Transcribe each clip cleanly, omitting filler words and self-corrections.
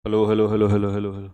Hello hello hello hello hello hello.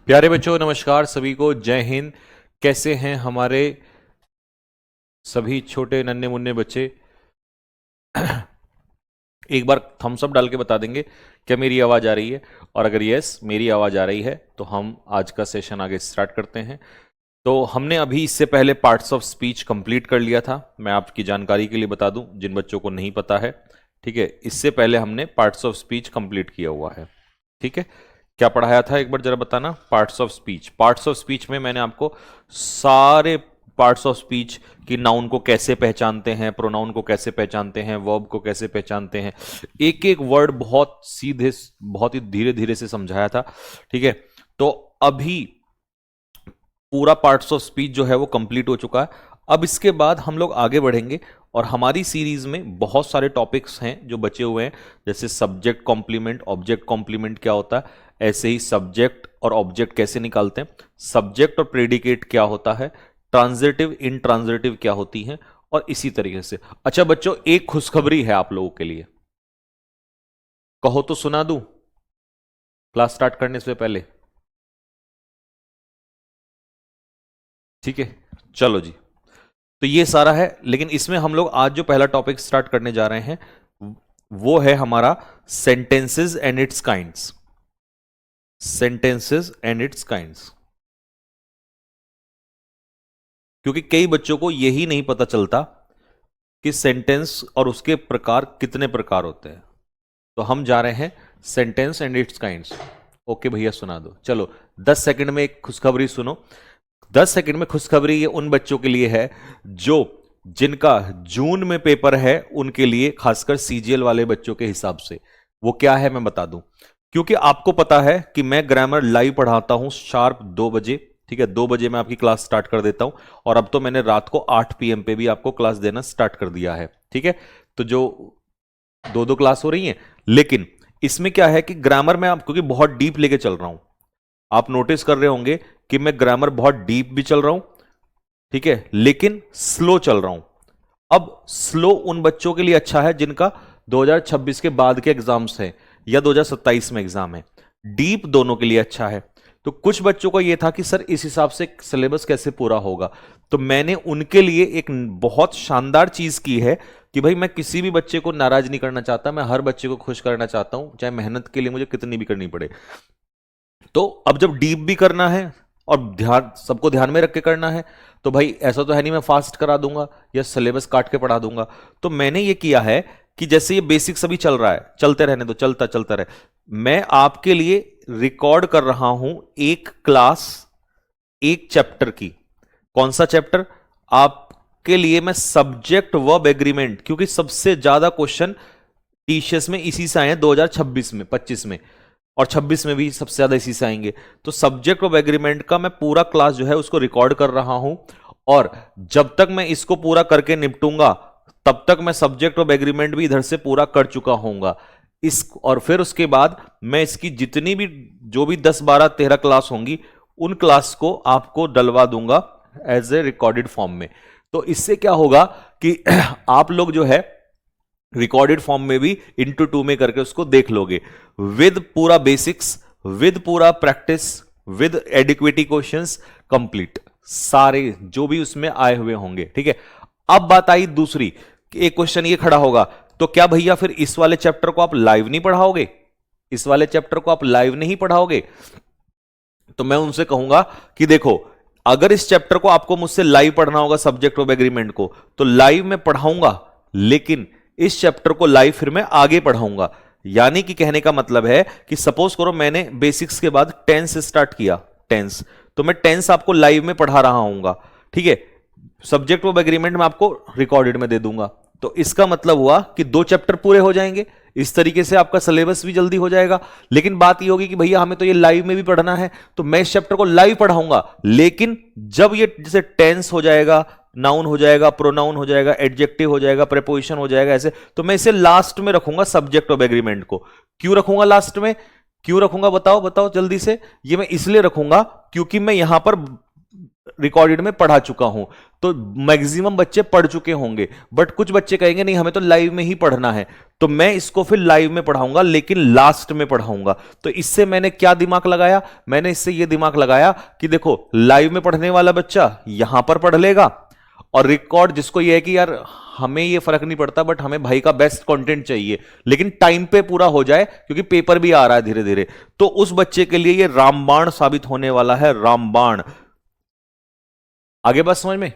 प्यारे बच्चों, नमस्कार सभी को, जय हिंद। कैसे हैं हमारे सभी छोटे नन्हे मुन्ने बच्चे? एक बार थम्स अप डाल के बता देंगे क्या मेरी आवाज आ रही है, और अगर यस मेरी आवाज आ रही है तो हम आज का सेशन आगे स्टार्ट करते हैं। तो हमने अभी इससे पहले पार्ट्स ऑफ स्पीच कंप्लीट कर लिया था। मैं आपकी जानकारी के लिए बता दूं जिन बच्चों को नहीं पता है, ठीक है, इससे पहले हमने पार्ट्स ऑफ स्पीच कंप्लीट किया हुआ है। ठीक है, क्या पढ़ाया था एक बार जरा बताना। Parts of speech, parts of speech में मैंने आपको सारे पार्ट्स ऑफ स्पीच कि नाउन को कैसे पहचानते हैं, प्रोनाउन को कैसे पहचानते हैं, वर्ब को कैसे पहचानते हैं, एक एक वर्ड बहुत सीधे, बहुत ही धीरे धीरे से समझाया था। ठीक है, तो अभी पूरा पार्ट्स ऑफ स्पीच जो है वो कंप्लीट हो चुका है। अब इसके बाद हम लोग आगे बढ़ेंगे और हमारी सीरीज में बहुत सारे टॉपिक्स हैं जो बचे हुए हैं, जैसे सब्जेक्ट कॉम्प्लीमेंट, ऑब्जेक्ट कॉम्प्लीमेंट क्या होता है, ऐसे ही सब्जेक्ट और ऑब्जेक्ट कैसे निकालते हैं, सब्जेक्ट और प्रेडिकेट क्या होता है, ट्रांजिटिव इंट्रांजिटिव क्या होती है, और इसी तरीके से। अच्छा बच्चों, एक खुशखबरी है आप लोगों के लिए, कहो तो सुना दूं क्लास स्टार्ट करने से पहले? ठीक है, चलो जी। तो ये सारा है, लेकिन इसमें हम लोग आज जो पहला टॉपिक स्टार्ट करने जा रहे हैं वो है हमारा sentences and it's kinds. Sentences and it's kinds, क्योंकि कई बच्चों को यही नहीं पता चलता कि सेंटेंस और उसके प्रकार कितने प्रकार होते हैं। तो हम जा रहे हैं sentence and it's kinds. Okay भैया, सुना दो। चलो 10 सेकंड में एक खुशखबरी सुनो। 10 सेकंड में खुशखबरी ये उन बच्चों के लिए है जो जिनका जून में पेपर है, उनके लिए, खासकर सीजीएल वाले बच्चों के हिसाब से। वो क्या है मैं बता दूं, क्योंकि आपको पता है कि मैं ग्रामर लाइव पढ़ाता हूं शार्प 2 बजे। ठीक है, 2 बजे मैं आपकी क्लास स्टार्ट कर देता हूं, और अब तो मैंने रात को 8 PM पे भी आपको क्लास देना स्टार्ट कर दिया है। ठीक है, तो जो 2-2 क्लास हो रही हैं, लेकिन इसमें क्या है कि ग्रामर में आप, क्योंकि बहुत डीप लेके चल रहा हूं, आप नोटिस कर रहे होंगे कि मैं ग्रामर बहुत डीप भी चल रहा हूं, ठीक है, लेकिन स्लो चल रहा हूं। अब स्लो उन बच्चों के लिए अच्छा है जिनका 2026 के बाद के एग्जाम्स हैं या 2027 में एग्जाम है। डीप दोनों के लिए अच्छा है। तो कुछ बच्चों का यह था कि सर इस हिसाब से सिलेबस कैसे पूरा होगा, तो मैंने उनके लिए एक बहुत शानदार चीज की है कि भाई मैं किसी भी बच्चे को नाराज नहीं करना चाहता, मैं हर बच्चे को खुश करना चाहता हूं, चाहे मेहनत के लिए मुझे कितनी भी करनी पड़े। तो अब जब डीप भी करना है और ध्यान, सबको ध्यान में रख के करना है, तो भाई ऐसा तो है नहीं मैं फास्ट करा दूंगा या सिलेबस काट के पढ़ा दूंगा। तो मैंने ये किया है कि जैसे ये बेसिक सभी चल रहा है, चलते रहने दो, चलता चलता रहे। मैं आपके लिए रिकॉर्ड कर रहा हूं एक क्लास, एक चैप्टर की। कौन सा चैप्टर? आपके लिए मैं सब्जेक्ट वर्ब एग्रीमेंट, क्योंकि सबसे ज्यादा क्वेश्चन टीसीएस में इसी से आए हैं 2026 में, 25 में, और 26 में भी सबसे ज्यादा इसी से आएंगे। तो सब्जेक्ट ऑफ एग्रीमेंट का मैं पूरा क्लास जो है उसको रिकॉर्ड कर रहा हूं, और जब तक मैं इसको पूरा करके निपटूंगा तब तक मैं सब्जेक्ट ऑफ एग्रीमेंट भी इधर से पूरा कर चुका होऊंगा। इस और फिर उसके बाद मैं इसकी जितनी भी, जो भी 10 12 13 क्लास होंगी, उन क्लास को आपको डलवा दूंगा एज ए रिकॉर्डेड फॉर्म में। तो इससे क्या होगा कि आप लोग जो है रिकॉर्डेड फॉर्म में भी इंटू 2 में करके उसको देख लोगे, विद पूरा बेसिक्स, विद पूरा प्रैक्टिस, विद एडिक्विटी क्वेश्चंस कंप्लीट, सारे जो भी उसमें आए हुए होंगे। ठीक है, अब बात आई दूसरी कि एक क्वेश्चन ये खड़ा होगा, तो क्या भैया फिर इस वाले चैप्टर को आप लाइव नहीं पढ़ाओगे? इस वाले चैप्टर को आप लाइव नहीं पढ़ाओगे? तो मैं उनसे कहूंगा कि देखो, अगर इस चैप्टर को आपको मुझसे लाइव पढ़ना होगा, सब्जेक्ट ऑफ एग्रीमेंट को, तो लाइव में पढ़ाऊंगा, लेकिन इस चैप्टर को लाइव फिर मैं आगे पढ़ाऊंगा। यानी कि कहने का मतलब है कि सपोज करो मैंने बेसिक्स के बाद टेंस स्टार्ट किया, टेंस, तो मैं टेंस आपको लाइव में पढ़ा रहा हूंगा, ठीक है, सब्जेक्ट ऑफ एग्रीमेंट में आपको रिकॉर्डेड में दे दूंगा, तो इसका मतलब हुआ कि 2 चैप्टर पूरे हो जाएंगे, इस तरीके से आपका सिलेबस भी जल्दी हो जाएगा। लेकिन बात ये होगी कि भैया हमें तो ये लाइव में भी पढ़ना है, तो मैं इस चैप्टर को लाइव पढ़ाऊंगा, लेकिन जब ये जैसे टेंस हो जाएगा, नाउन हो जाएगा, प्रोनाउन हो जाएगा, एडजेक्टिव हो जाएगा, प्रीपोजिशन हो जाएगा, ऐसे, तो मैं इसे लास्ट में रखूंगा सब्जेक्ट ऑफ एग्रीमेंट को। क्यों रखूंगा लास्ट में, क्यों रखूंगा, बताओ बताओ जल्दी से। ये मैं इसलिए रखूंगा क्योंकि मैं यहां पर रिकॉर्डेड में पढ़ा चुका हूं, तो मैक्सिमम बच्चे पढ़ चुके होंगे, बट कुछ बच्चे कहेंगे नहीं हमें तो लाइव में ही पढ़ना है, तो मैं इसको फिर लाइव में पढ़ाऊंगा, लेकिन लास्ट में पढ़ाऊंगा। तो इससे मैंने क्या दिमाग लगाया, मैंने इससे यह दिमाग लगाया कि देखो लाइव में पढ़ने वाला बच्चा यहां पर पढ़ लेगा, और रिकॉर्ड जिसको यह है कि यार हमें ये फर्क नहीं पड़ता, बट हमें भाई का बेस्ट कंटेंट चाहिए, लेकिन टाइम पे पूरा हो जाए क्योंकि पेपर भी आ रहा है धीरे धीरे, तो उस बच्चे के लिए ये रामबाण साबित होने वाला है, रामबाण। आगे बात समझ में?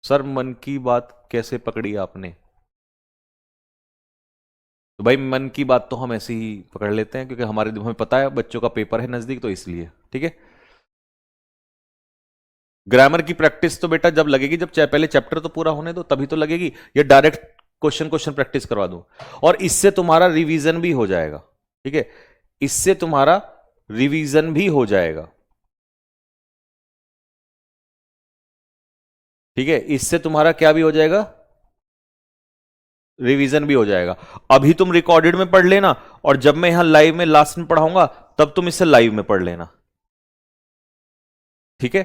सर मन की बात कैसे पकड़ी आपने? तो भाई मन की बात तो हम ऐसे ही पकड़ लेते हैं क्योंकि हमें पता है बच्चों का पेपर है नजदीक, तो इसलिए ठीक है। ग्रामर की प्रैक्टिस तो बेटा जब लगेगी, जब पहले चैप्टर तो पूरा होने दो, तभी तो लगेगी। ये डायरेक्ट क्वेश्चन प्रैक्टिस करवा दूं, और इससे तुम्हारा रिवीजन भी हो जाएगा, ठीक है, इससे तुम्हारा रिवीजन भी हो जाएगा, ठीक है, इससे तुम्हारा क्या भी हो जाएगा, रिवीजन भी हो जाएगा। अभी तुम रिकॉर्डेड में पढ़ लेना, और जब मैं यहां लाइव में लास्ट में पढ़ाऊंगा तब तुम इससे लाइव में पढ़ लेना, ठीक है।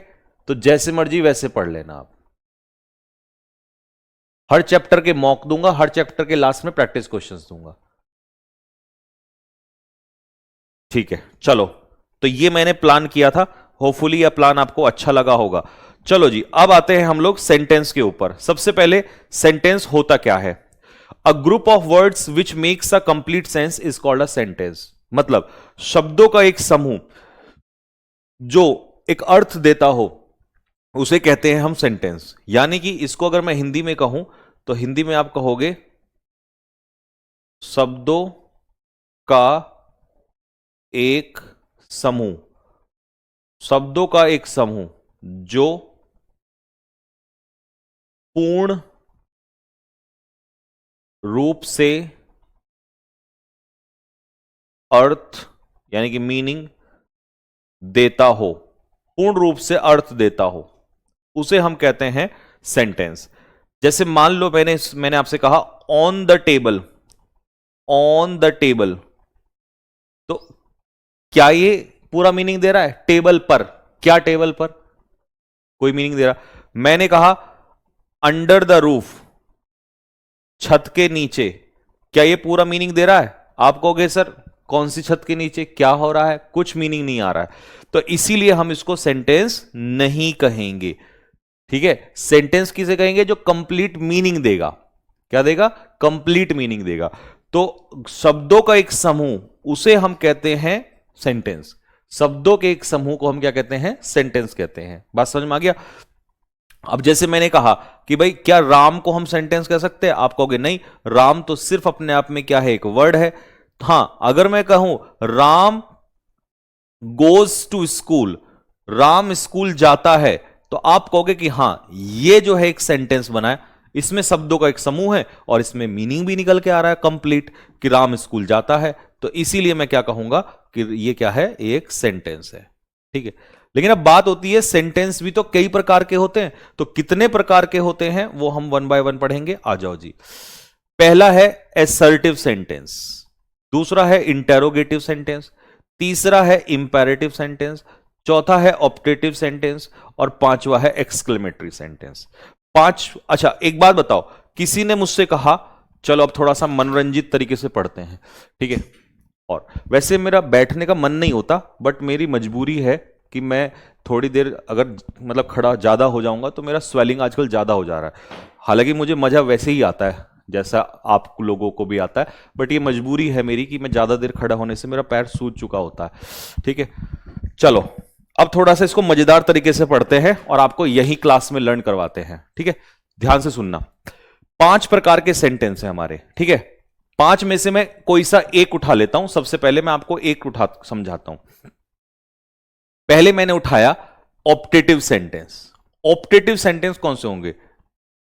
तो जैसे मर्जी वैसे पढ़ लेना आप। हर चैप्टर के मॉक दूंगा, हर चैप्टर के लास्ट में प्रैक्टिस क्वेश्चंस दूंगा, ठीक है। चलो, तो ये मैंने प्लान किया था, होपफुली यह प्लान आपको अच्छा लगा होगा। चलो जी, अब आते हैं हम लोग सेंटेंस के ऊपर। सबसे पहले सेंटेंस होता क्या है? A group of words which makes a complete sense is called a sentence. मतलब शब्दों का एक समूह जो एक अर्थ देता हो उसे कहते हैं हम सेंटेंस। यानी कि इसको अगर मैं हिंदी में कहूं तो हिंदी में आप कहोगे शब्दों का एक समूह, शब्दों का एक समूह जो पूर्ण रूप से अर्थ यानी कि मीनिंग देता हो, पूर्ण रूप से अर्थ देता हो, उसे हम कहते हैं सेंटेंस। जैसे मान लो मैंने आपसे कहा on the table, on the table, तो क्या ये पूरा मीनिंग दे रहा है? टेबल पर, क्या टेबल पर? कोई मीनिंग दे रहा। मैंने कहा अंडर द रूफ, छत के नीचे, क्या ये पूरा मीनिंग दे रहा है? आप कहोगे सर कौन सी छत के नीचे, क्या हो रहा है, कुछ मीनिंग नहीं आ रहा है, तो इसीलिए हम इसको सेंटेंस नहीं कहेंगे, ठीक है। सेंटेंस किसे कहेंगे? जो कंप्लीट मीनिंग देगा। क्या देगा? कंप्लीट मीनिंग देगा। तो शब्दों का एक समूह, उसे हम कहते हैं सेंटेंस। शब्दों के एक समूह को हम क्या कहते हैं? सेंटेंस कहते हैं। बात समझ में आ गया? अब जैसे मैंने कहा कि भाई क्या राम को हम सेंटेंस कह सकते हैं? आप कहोगे नहीं, राम तो सिर्फ अपने आप में क्या है? एक वर्ड है। हां, अगर मैं कहूं Ram goes to school, Ram school जाता है, तो आप कहोगे कि हां ये जो है एक सेंटेंस बना है, इसमें शब्दों का एक समूह है और इसमें मीनिंग भी निकल के आ रहा है कंप्लीट कि राम स्कूल जाता है, तो इसीलिए मैं क्या कहूंगा कि ये क्या है? एक सेंटेंस है, ठीक है। लेकिन अब बात होती है सेंटेंस भी तो कई प्रकार के होते हैं, तो कितने प्रकार के होते हैं वो हम वन बाय वन पढ़ेंगे। आ जाओ जी। पहला है एसर्टिव सेंटेंस, दूसरा है इंटेरोगेटिव सेंटेंस, तीसरा है इंपेरेटिव सेंटेंस, चौथा है ऑप्टेटिव सेंटेंस, और पांचवा है एक्सक्लेमेटरी सेंटेंस। अच्छा एक बात बताओ, किसी ने मुझसे कहा चलो अब थोड़ा सा मनोरंजित तरीके से पढ़ते हैं, ठीक है। और वैसे मेरा बैठने का मन नहीं होता, बट मेरी मजबूरी है कि मैं थोड़ी देर अगर मतलब खड़ा ज्यादा हो जाऊंगा तो मेरा स्वेलिंग आजकल ज्यादा हो जा रहा है। हालांकि मुझे मजा वैसे ही आता है जैसा आप लोगों को भी आता है, बट ये मजबूरी है मेरी कि मैं ज्यादा देर खड़ा होने से मेरा पैर सूज चुका होता है, ठीक है। चलो अब थोड़ा सा इसको मजेदार तरीके से पढ़ते हैं और आपको यही क्लास में लर्न करवाते हैं, ठीक है। ध्यान से सुनना। 5 प्रकार के सेंटेंस हैं हमारे, ठीक है। 5 में से मैं कोई सा एक उठा लेता हूं। सबसे पहले मैं आपको एक उठा समझाता हूं। पहले मैंने उठाया ऑप्टेटिव सेंटेंस। ऑप्टेटिव सेंटेंस कौन से होंगे?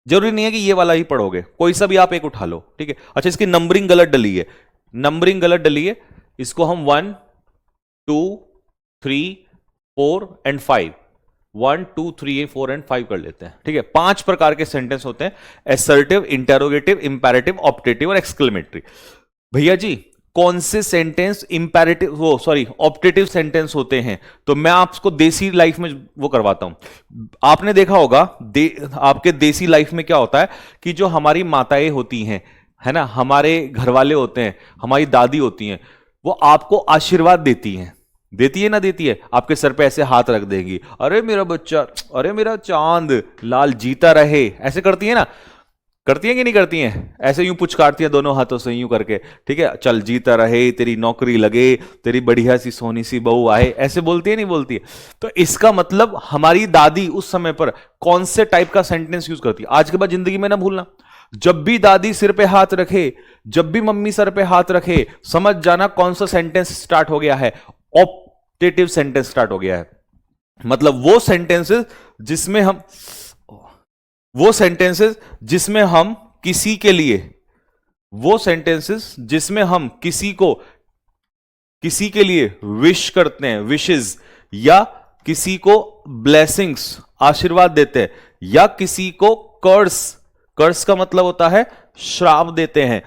जरूरी नहीं है कि ये वाला ही पढ़ोगे, कोई सा भी आप एक उठा लो, ठीक है। अच्छा, इसकी नंबरिंग गलत डली है, नंबरिंग गलत डली है। इसको हम 1 2 3 4 एंड 5, 1 2 3 4 एंड 5 कर लेते हैं, ठीक है। 5 प्रकार के सेंटेंस होते हैं, एसर्टिव, इंटेरोगेटिव, इंपेरेटिव, ऑप्टेटिव और एक्सक्लेमेटरी। भैया जी कौन से सेंटेंस इंपेरेटिव, वो सॉरी ऑप्टेटिव सेंटेंस होते हैं? तो मैं आपको देसी लाइफ में वो करवाता हूं। आपने देखा होगा आपके देसी लाइफ में क्या होता है कि जो हमारी माताएं होती हैं, है ना, हमारे घर वाले होते हैं, हमारी दादी होती हैं, वो आपको आशीर्वाद देती हैं। देती है ना, देती है। आपके सर पे ऐसे हाथ रख देगी, अरे मेरा बच्चा, अरे मेरा चांद लाल जीता रहे, ऐसे करती है ना। करती है कि नहीं करती हैं? ऐसे यूं पुचकारती है दोनों हाथों से यूं करके, ठीक है, चल जीता रहे, तेरी नौकरी लगे, तेरी बढ़िया सी सोनी सी बहू आए, ऐसे बोलती है नहीं बोलती है? तो इसका मतलब हमारी दादी उस समय पर कौन से टाइप का सेंटेंस यूज करती है? आज के बाद जिंदगी में ना भूलना, जब भी दादी सिर पे हाथ रखे, जब भी मम्मी सर पे हाथ रखे, समझ जाना कौन सा सेंटेंस स्टार्ट हो गया है, ऑप्टेटिव सेंटेंस स्टार्ट हो गया है। मतलब वो सेंटेंसेस जिसमें हम किसी के लिए, वो सेंटेंसेस जिसमें हम किसी के लिए विश करते हैं, विशेस, या किसी को ब्लेसिंग्स, आशीर्वाद देते हैं, या किसी को कर्स का मतलब होता है श्राप देते हैं,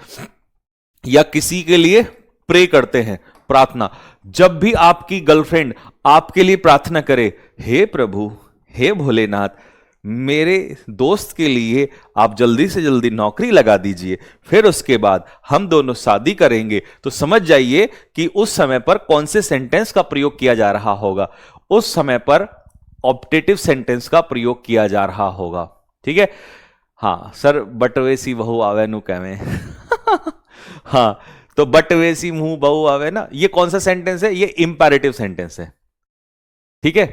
या किसी के लिए प्रे करते हैं, प्रार्थना। जब भी आपकी गर्लफ्रेंड आपके लिए प्रार्थना करे, हे प्रभु, हे भोलेनाथ, मेरे दोस्त के लिए आप जल्दी से जल्दी नौकरी लगा दीजिए, फिर उसके बाद हम दोनों शादी करेंगे, तो समझ जाइए कि उस समय पर कौन से सेंटेंस का प्रयोग किया जा रहा होगा। उस समय पर ऑप्टेटिव सेंटेंस का प्रयोग किया जा रहा होगा, ठीक है। हाँ सर, बटवे सी बहू आवे नु कहवे हाँ, तो बटवे सी मुंह बहू आवे ना, ये कौन सा सेंटेंस है? ये इंपेरेटिव सेंटेंस है, ठीक है।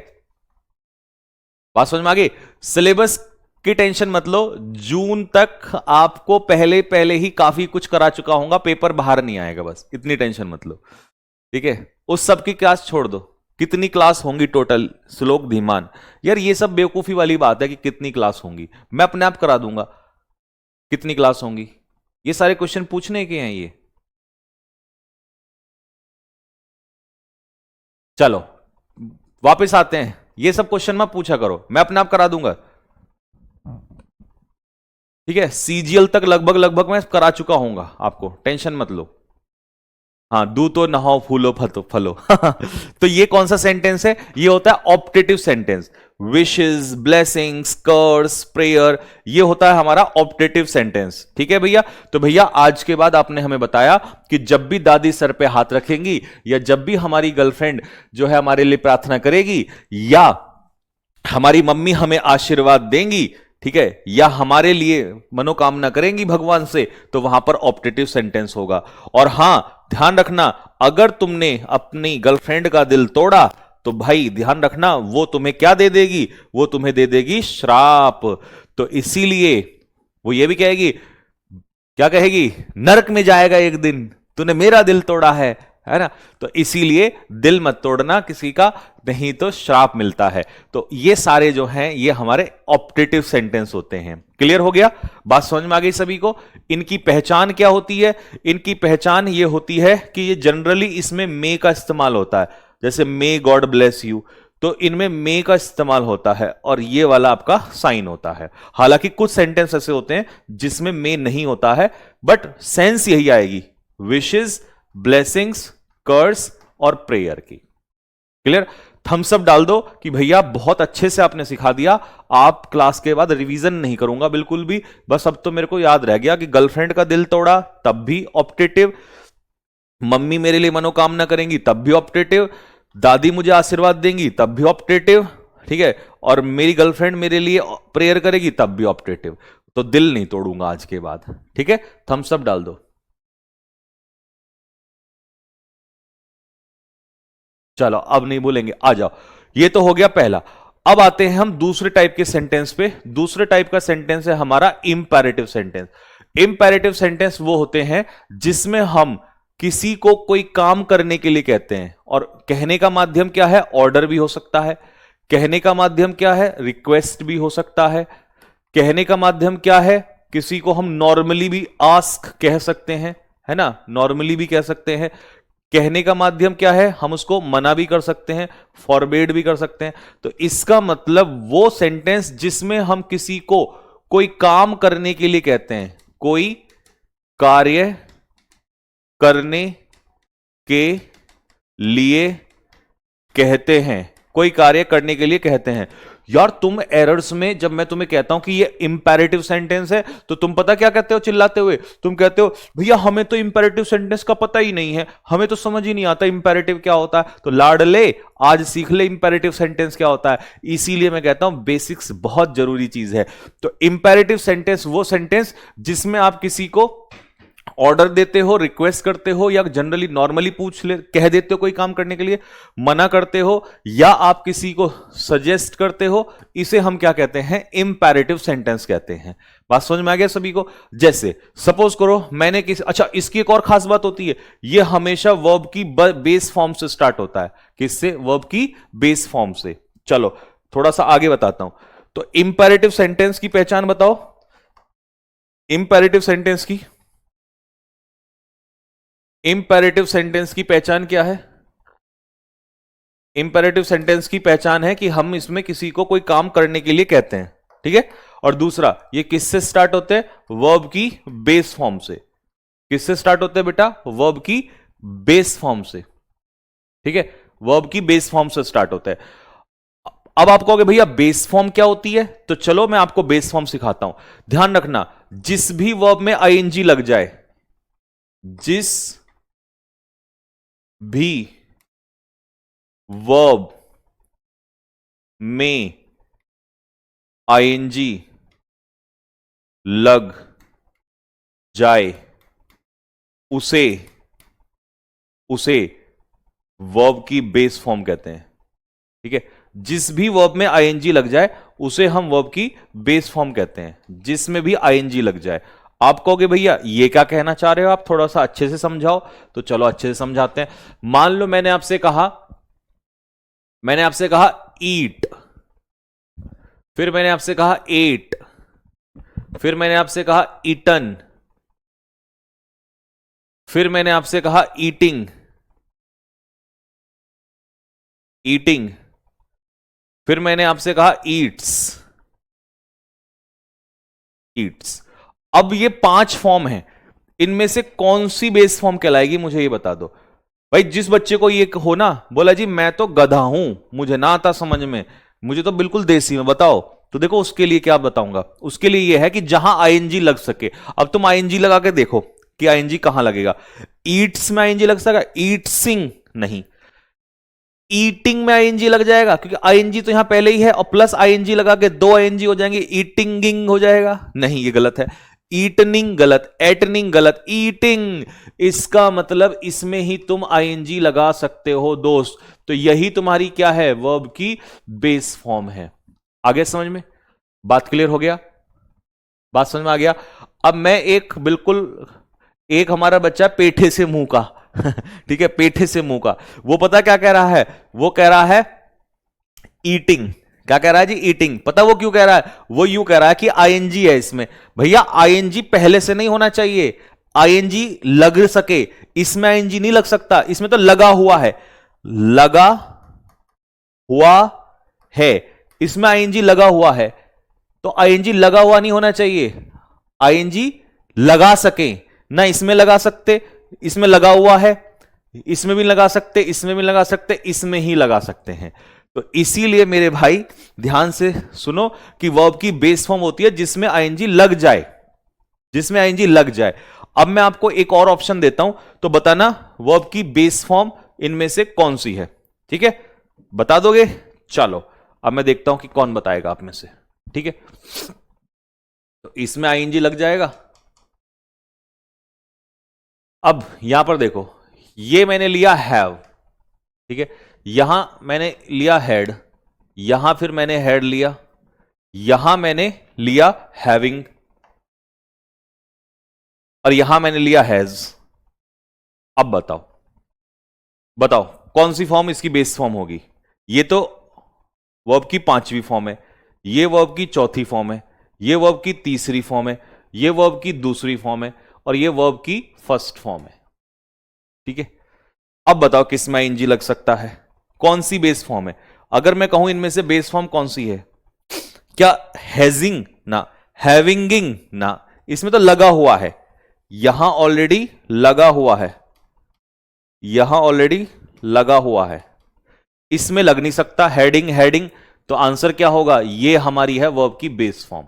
बात समझ में आ गई? सिलेबस की टेंशन मत लो, जून तक आपको पहले ही काफी कुछ करा चुका हूंगा, पेपर बाहर नहीं आएगा, बस इतनी टेंशन मत लो, ठीक है। उस सब की क्लास छोड़ दो। कितनी क्लास होंगी टोटल? श्लोक धीमान, यार ये सब बेवकूफी वाली बात है कि कितनी क्लास होंगी, मैं अपने आप करा दूंगा। कितनी क्लास होंगी? ये सारे क्वेश्चन पूछने के हैं ये। चलो वापस आते हैं, ये सब क्वेश्चन मत पूछा करो, मैं अपने आप करा दूंगा, ठीक है। सीजीएल तक लगभग मैं करा चुका हूंगा, आपको टेंशन मत लो। हाँ, दूतो नहाओ फूलो फलो तो ये कौन सा सेंटेंस है? ये होता है ऑप्टेटिव सेंटेंस। विशेस, ब्लेसिंग्स, कर्स, प्रेयर, ये होता है हमारा ऑप्टेटिव सेंटेंस, ठीक है भैया। तो भैया आज के बाद आपने हमें बताया कि जब भी दादी सर पे हाथ रखेंगी, या जब भी हमारी गर्लफ्रेंड जो है हमारे लिए प्रार्थना करेगी, या हमारी मम्मी हमें आशीर्वाद देंगी, ठीक है, या हमारे लिए मनोकामना करेंगी भगवान से, तो वहां पर ऑप्टेटिव सेंटेंस होगा। और हां, ध्यान रखना, अगर तुमने अपनी गर्लफ्रेंड का दिल तोड़ा, तो भाई ध्यान रखना, वो तुम्हें क्या दे देगी? वो तुम्हें दे देगी श्राप। तो इसीलिए वो ये भी कहेगी, क्या कहेगी? नरक में जाएगा एक दिन, तूने मेरा दिल तोड़ा है ना। तो इसीलिए दिल मत तोड़ना किसी का, नहीं तो श्राप मिलता है। तो ये सारे जो हैं ये हमारे ऑप्टेटिव सेंटेंस होते हैं। क्लियर हो गया? बात समझ में आ गई सभी को? इनकी पहचान क्या होती है? इनकी पहचान ये होती है कि ये जनरली इसमें मे का इस्तेमाल होता है, जैसे मे गॉड ब्लेस यू, तो इनमें मे का इस्तेमाल होता है और ये वाला आपका साइन होता है। हालांकि कुछ सेंटेंस ऐसे होते हैं जिसमें मे नहीं होता है, बट सेंस यही आएगी, विशेस, ब्लेसिंग्स, कर्स और प्रेयर की। क्लियर? थम्स अप डाल दो कि भैया बहुत अच्छे से आपने सिखा दिया, आप क्लास के बाद रिवीजन नहीं करूंगा बिल्कुल भी, बस अब तो मेरे को याद रह गया कि गर्लफ्रेंड का दिल तोड़ा तब भी ऑप्टेटिव, मम्मी मेरे लिए मनोकामना करेंगी तब भी ऑप्टेटिव, दादी मुझे आशीर्वाद देंगी तब भी ऑप्टेटिव, ठीक है, और मेरी गर्लफ्रेंड मेरे लिए प्रेयर करेगी तब भी ऑप्टेटिव। तो दिल नहीं तोड़ूंगा आज के बाद, ठीक है। थम्स अप डाल दो। चलो अब नहीं बोलेंगे, आ जाओ। ये तो हो गया पहला। अब आते हैं हम दूसरे टाइप के सेंटेंस पे। दूसरे टाइप का सेंटेंस है हमारा इंपेरेटिव सेंटेंस। इंपेरेटिव सेंटेंस वो होते हैं जिसमें हम किसी को कोई काम करने के लिए कहते हैं, और कहने का माध्यम क्या है? ऑर्डर भी हो सकता है, कहने का माध्यम क्या है? रिक्वेस्ट भी हो सकता है, कहने का माध्यम क्या है? किसी को हम नॉर्मली भी आस्क कह सकते हैं, है ना, नॉर्मली भी कह सकते हैं। कहने का माध्यम क्या है? हम उसको मना भी कर सकते हैं, फॉरबेड भी कर सकते हैं। तो इसका मतलब वो सेंटेंस जिसमें हम किसी को कोई काम करने के लिए कहते हैं, कोई कार्य करने के लिए कहते हैं, कोई कार्य करने के लिए कहते हैं। यार तुम एरर्स में, जब मैं तुम्हें कहता हूं कि ये इंपेरेटिव सेंटेंस है, तो तुम पता क्या कहते हो चिल्लाते हुए? तुम कहते हो भैया हमें तो इंपेरेटिव सेंटेंस का पता ही नहीं है, हमें तो समझ ही नहीं आता इंपेरेटिव क्या होता है। तो लाडले आज सीख ले इंपेरेटिव सेंटेंस क्या होता है। इसीलिए मैं कहता हूं बेसिक्स बहुत जरूरी चीज है। तो इंपेरेटिव सेंटेंस वो सेंटेंस जिसमें आप किसी को ऑर्डर देते हो, रिक्वेस्ट करते हो, या जनरली नॉर्मली पूछ ले कह देते हो कोई काम करने के लिए, मना करते हो, या आप किसी को सजेस्ट करते हो, इसे हम क्या कहते हैं? इंपेरेटिव सेंटेंस कहते हैं। बात समझ में आ गया सभी को? जैसे सपोज करो मैंने किसी, अच्छा इसकी एक और खास बात होती है, ये हमेशा वर्ब की बेस फॉर्म से स्टार्ट होता है। किससे? वर्ब की बेस फॉर्म से। चलो थोड़ा सा आगे बताता हूं। तो इंपेरेटिव सेंटेंस की पहचान बताओ, इंपेरेटिव सेंटेंस की, इंपेरेटिव सेंटेंस की पहचान क्या है? इंपेरेटिव सेंटेंस की पहचान है कि हम इसमें किसी को कोई काम करने के लिए कहते हैं, ठीक है। और दूसरा, ये किससे स्टार्ट होते हैं? वर्ब की बेस फॉर्म से। किससे स्टार्ट होते हैं बेटा? वर्ब की बेस फॉर्म से, ठीक है, वर्ब की बेस फॉर्म से स्टार्ट होता है। अब आप कहोगे भैया बेस फॉर्म क्या होती है? तो चलो मैं आपको बेस फॉर्म सिखाता हूं। ध्यान रखना, जिस भी वर्ब में आईएनजी लग जाए, जिस भी वर्ब में आईएनजी लग जाए उसे वर्ब की बेस फॉर्म कहते हैं, ठीक है। जिस भी वर्ब में आईएनजी लग जाए उसे हम वर्ब की बेस फॉर्म कहते हैं, जिसमें भी आईएनजी लग जाए। आप कहोगे भैया ये क्या कहना चाह रहे हो आप, थोड़ा सा अच्छे से समझाओ। तो चलो अच्छे से समझाते हैं। मान लो मैंने आपसे कहा ईट, फिर मैंने आपसे कहा एट, फिर मैंने आपसे कहा ईटन, फिर मैंने आपसे कहा ईटिंग, फिर मैंने आपसे कहा ईट्स। अब ये 5 फॉर्म हैं, इनमें से कौन सी बेस फॉर्म कहलाएगी मुझे ये बता दो भाई। जिस बच्चे को ये हो ना, बोला जी मैं तो गधा हूं, मुझे ना आता समझ में, मुझे तो बिल्कुल देसी में बताओ, तो देखो उसके लिए क्या बताऊंगा। उसके लिए ये है कि जहां आईएनजी लग सके। अब तुम आईएनजी लगा के देखो कि आईएनजी कहां लगेगा। ईट्स में आईएनजी लग सका? ईट्सिंग नहीं। ईटिंग में आईएनजी लग जाएगा क्योंकि आईएनजी तो यहां पहले ही है, और प्लस आईएनजी लगा के 2 आईएनजी हो जाएंगे, ईटिंगिंग हो जाएगा। नहीं, ये गलत है। ईटनिंग गलत, एटनिंग गलत, ईटिंग। इसका मतलब इसमें ही तुम आईएनजी लगा सकते हो दोस्त। तो यही तुम्हारी क्या है? वर्ब की बेस फॉर्म है। आगे समझ में? बात क्लियर हो गया? बात समझ में आ गया? अब मैं एक हमारा बच्चा पेठे से मुंह का ठीक है, पेठे से मुंह का, वो पता क्या कह रहा है? वो कह रहा है ईटिंग। क्या कह रहा है जी? ईटिंग। पता वो क्यों कह रहा है? वो यूं कह रहा है कि आईएनजी है इसमें। भैया आईएनजी पहले से नहीं होना चाहिए, आईएनजी लग सके। इसमें आईएनजी नहीं लग सकता, इसमें तो लगा हुआ है, लगा हुआ है, इसमें आईएनजी लगा हुआ है। तो आईएनजी लगा हुआ नहीं होना चाहिए, आईएनजी लगा सके ना। इसमें लगा सकते, इसमें लगा हुआ है, इसमें भी लगा सकते, इसमें भी लगा सकते, इसमें ही लगा सकते हैं। तो इसीलिए मेरे भाई ध्यान से सुनो कि वर्ब की बेस फॉर्म होती है जिसमें आईएनजी लग जाए, जिसमें आईएनजी लग जाए। अब मैं आपको एक और ऑप्शन देता हूं, तो बताना वर्ब की बेस फॉर्म इनमें से कौन सी है, ठीक है? बता दोगे? चलो अब मैं देखता हूं कि कौन बताएगा आप में से, ठीक है? तो इसमें आईएनजी लग जाएगा। अब यहां पर देखो, ये मैंने लिया हैव, ठीक है, यहां मैंने लिया हैड, यहां फिर मैंने हैड लिया, यहां मैंने लिया हैविंग, और यहां मैंने लिया हैज। अब बताओ, बताओ कौन सी फॉर्म इसकी बेस फॉर्म होगी? ये तो वर्ब की पांचवी फॉर्म है, ये वर्ब की चौथी फॉर्म है, ये वर्ब की तीसरी फॉर्म है, ये वर्ब की दूसरी फॉर्म है, और ये वर्ब की फर्स्ट फॉर्म है। ठीक है, अब बताओ किस में आईएनजी लग सकता है, कौन सी बेस फॉर्म है? अगर मैं कहूं इनमें से बेस फॉर्म कौन सी है, क्या हैजिंग ना, हैविंगिंग ना, इसमें तो लगा हुआ है, यहां ऑलरेडी लगा हुआ है, यहां ऑलरेडी लगा हुआ है, इसमें लग नहीं सकता हेडिंग हेडिंग। तो आंसर क्या होगा? ये हमारी है वर्ब की बेस फॉर्म।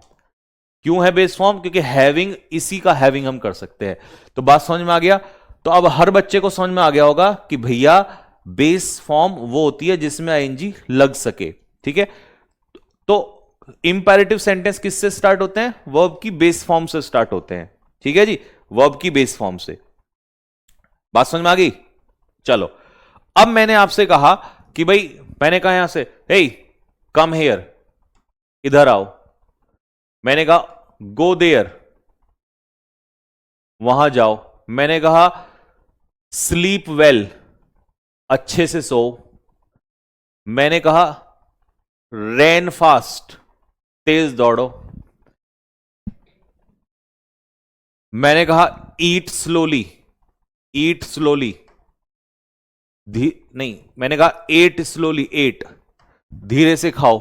क्यों है बेस फॉर्म? क्योंकि हैविंग, इसी का हैविंग हम कर सकते हैं। तो बात समझ में आ गया? तो अब हर बच्चे को समझ में आ गया होगा कि भैया बेस फॉर्म वो होती है जिसमें आईएनजी लग सके। ठीक है, तो इंपैरेटिव सेंटेंस किससे स्टार्ट होते हैं? वर्ब की बेस फॉर्म से स्टार्ट होते हैं। ठीक है जी, वर्ब की बेस फॉर्म से। बात समझ में आ गई? चलो, अब मैंने आपसे कहा कि भाई, मैंने कहा यहां से हे कम हेयर, इधर आओ। मैंने कहा गो देयर, वहां जाओ। मैंने कहा स्लीप वेल, अच्छे से सो। मैंने कहा रैन फास्ट, तेज दौड़ो। मैंने कहा ईट स्लोली, ईट स्लोली, नहीं, मैंने कहा एट स्लोली, एट, धीरे से खाओ।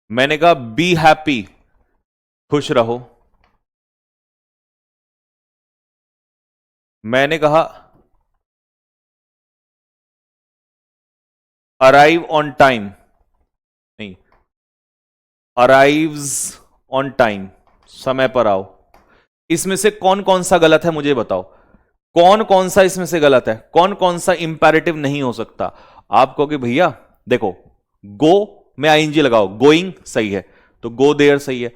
मैंने कहा बी हैप्पी, खुश रहो। मैंने कहा अराइव ऑन टाइम, नहीं, अराइव्स ऑन टाइम, समय पर आओ। इसमें से कौन कौन सा गलत है मुझे बताओ, कौन कौन सा इसमें से गलत है, कौन कौन सा इंपैरेटिव नहीं हो सकता? आप कहोगे भैया देखो, गो में आईएनजी लगाओ, गोइंग सही है, तो गो देयर सही है,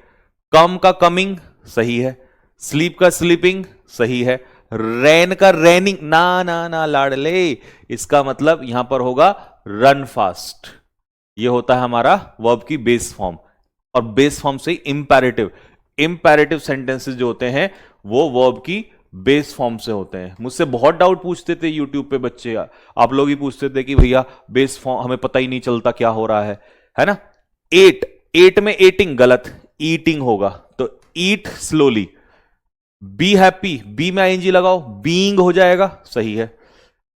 कम का कमिंग सही है, स्लीप का स्लीपिंग सही है, रैन का रैनिंग ना ना ना लाडले, इसका मतलब यहां पर होगा रन फास्ट। ये होता है हमारा वर्ब की बेस फॉर्म, और बेस फॉर्म से इंपैरेटिव, इंपैरेटिव सेंटेंसेस जो होते हैं वो वर्ब की बेस फॉर्म से होते हैं। मुझसे बहुत डाउट पूछते थे यूट्यूब पे बच्चे, आप लोग ही पूछते थे कि भैया बेस फॉर्म हमें पता ही नहीं चलता क्या हो रहा है ना? एट, एट में एटिंग गलत, ईटिंग होगा, तो ईट स्लोली। बी हैप्पी, बी में आईएनजी लगाओ, बीइंग हो जाएगा, सही है।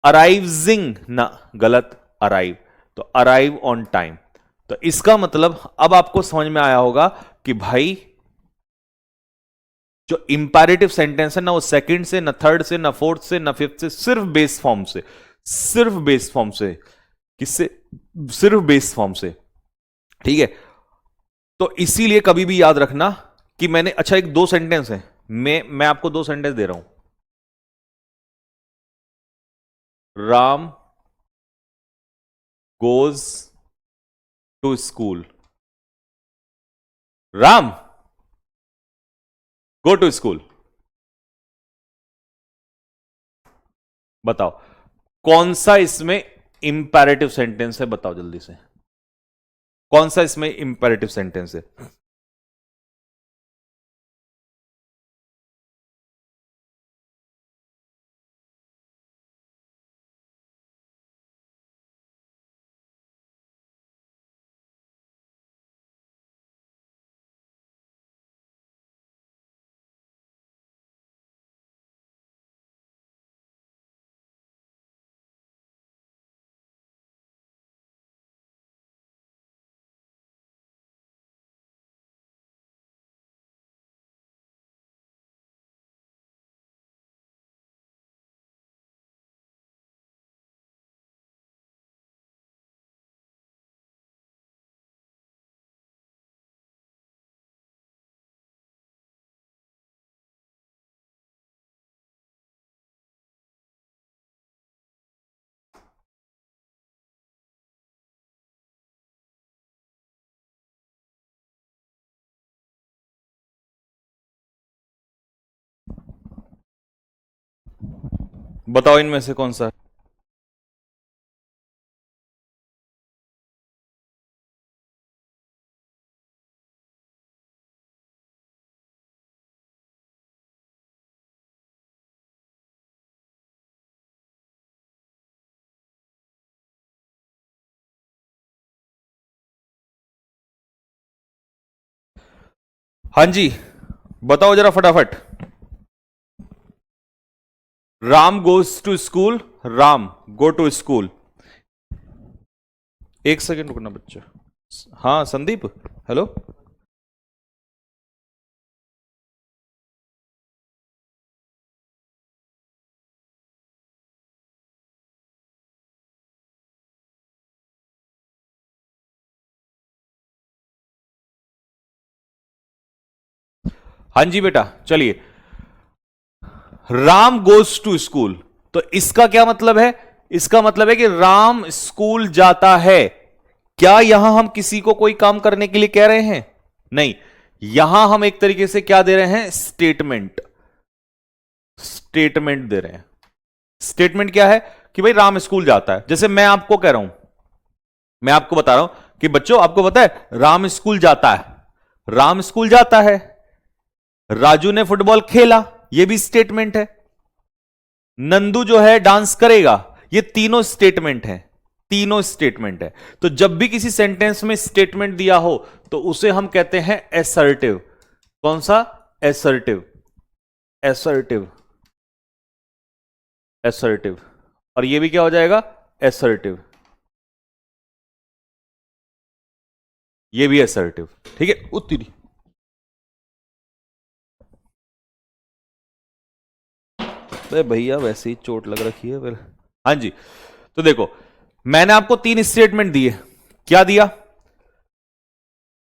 अराइविंग ना, गलत, अराइव, तो अराइव ऑन टाइम। तो इसका मतलब अब आपको समझ में आया होगा कि भाई जो इंपैरेटिव सेंटेंस है ना, वो सेकंड से, ना थर्ड से, ना फोर्थ से, ना फिफ्थ से, सिर्फ बेस फॉर्म से, सिर्फ बेस फॉर्म से। किससे? सिर्फ बेस फॉर्म से। ठीक है, तो इसीलिए कभी भी याद रखना कि मैंने, अच्छा एक दो सेंटेंस है, मैं आपको दो सेंटेंस दे रहा हूं। Ram goes to school, Ram go to school. बताओ कौन सा इसमें इंपैरेटिव सेंटेंस है, बताओ जल्दी से, कौन सा इसमें इंपैरेटिव सेंटेंस है? बताओ इनमें से कौन सा है? हाँ जी, बताओ जरा फटाफट। Ram goes to school, Ram go to school. एक सेकेंड रुकना बच्चा। हाँ संदीप, हेलो। हाँ जी बेटा, चलिए। राम गोज टू स्कूल, तो इसका क्या मतलब है? इसका मतलब है कि राम स्कूल जाता है। क्या यहां हम किसी को कोई काम करने के लिए कह रहे हैं? नहीं, यहां हम एक तरीके से क्या दे रहे हैं? स्टेटमेंट। स्टेटमेंट दे रहे हैं। स्टेटमेंट क्या है? कि भाई राम स्कूल जाता है। जैसे मैं आपको कह रहा हूं, मैं आपको बता रहा हूं कि बच्चों आपको पता है राम स्कूल जाता है। राम स्कूल जाता है। राजू ने फुटबॉल खेला, यह भी स्टेटमेंट है। नंदू जो है डांस करेगा, ये तीनों स्टेटमेंट है। तीनों स्टेटमेंट है। तो जब भी किसी सेंटेंस में स्टेटमेंट दिया हो तो उसे हम कहते हैं एसर्टिव। कौन सा? एसर्टिव। एसर्टिव। एसर्टिव। और ये भी क्या हो जाएगा? एसर्टिव। ये भी एसर्टिव। ठीक है, उत्तरी। अरे भैया वैसे ही चोट लग रखी है फिर। हाँ जी, तो देखो मैंने आपको तीन स्टेटमेंट दिए। क्या दिया?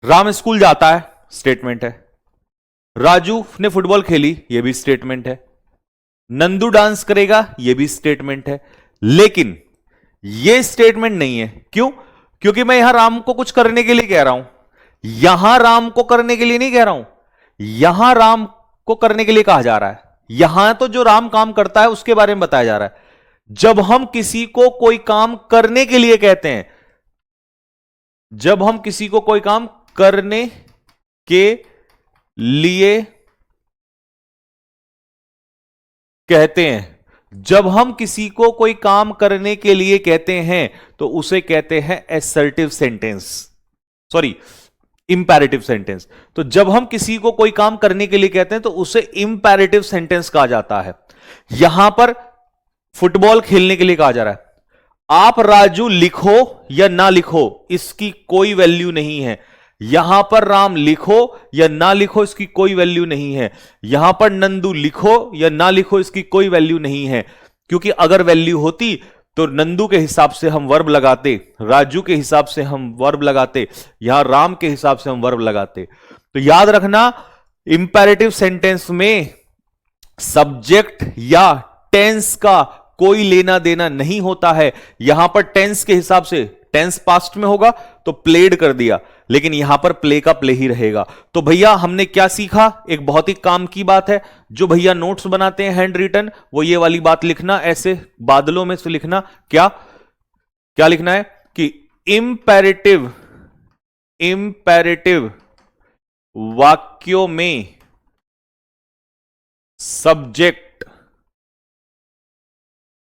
राम स्कूल जाता है, स्टेटमेंट है। राजू ने फुटबॉल खेली, यह भी स्टेटमेंट है। नंदू डांस करेगा, यह भी स्टेटमेंट है। लेकिन यह स्टेटमेंट नहीं है। क्यों? क्योंकि मैं यहां राम को कुछ करने के लिए कह रहा हूं। यहां राम को करने के लिए नहीं कह रहा हूं। यहां राम को करने के लिए कहा जा रहा है। यहां तो जो राम काम करता है उसके बारे में बताया जा रहा है। जब हम किसी को कोई काम करने के लिए कहते हैं, जब हम किसी को कोई काम करने के लिए कहते हैं, जब हम किसी को कोई काम करने के लिए कहते हैं तो उसे कहते हैं assertive sentence. Sorry, imperative sentence. तो जब हम किसी को कोई काम करने के लिए कहते हैं तो उसे इंपैरेटिव सेंटेंस कहा जाता है। यहां पर फुटबॉल खेलने के लिए कहा जा रहा है। आप राजू लिखो या ना लिखो, इसकी कोई वैल्यू नहीं है। यहां पर राम लिखो या ना लिखो, इसकी कोई वैल्यू नहीं है। यहां पर नंदू लिखो या ना लिखो, इसकी कोई वैल्यू नहीं है। क्योंकि अगर वैल्यू होती तो नंदू के हिसाब से हम वर्ब लगाते, राजू के हिसाब से हम वर्ब लगाते, यहां राम के हिसाब से हम वर्ब लगाते। तो याद रखना, इंपैरेटिव सेंटेंस में सब्जेक्ट या टेंस का कोई लेना देना नहीं होता है। यहां पर टेंस के हिसाब से, टेंस पास्ट में होगा तो प्लेड कर दिया, लेकिन यहां पर प्ले का प्ले ही रहेगा। तो भैया हमने क्या सीखा? एक बहुत ही काम की बात है। जो भैया नोट्स बनाते हैं हैंड रिटन, वो ये वाली बात लिखना, ऐसे बादलों में से लिखना। क्या क्या लिखना है? कि इंपैरेटिव, इंपैरेटिव वाक्यों में सब्जेक्ट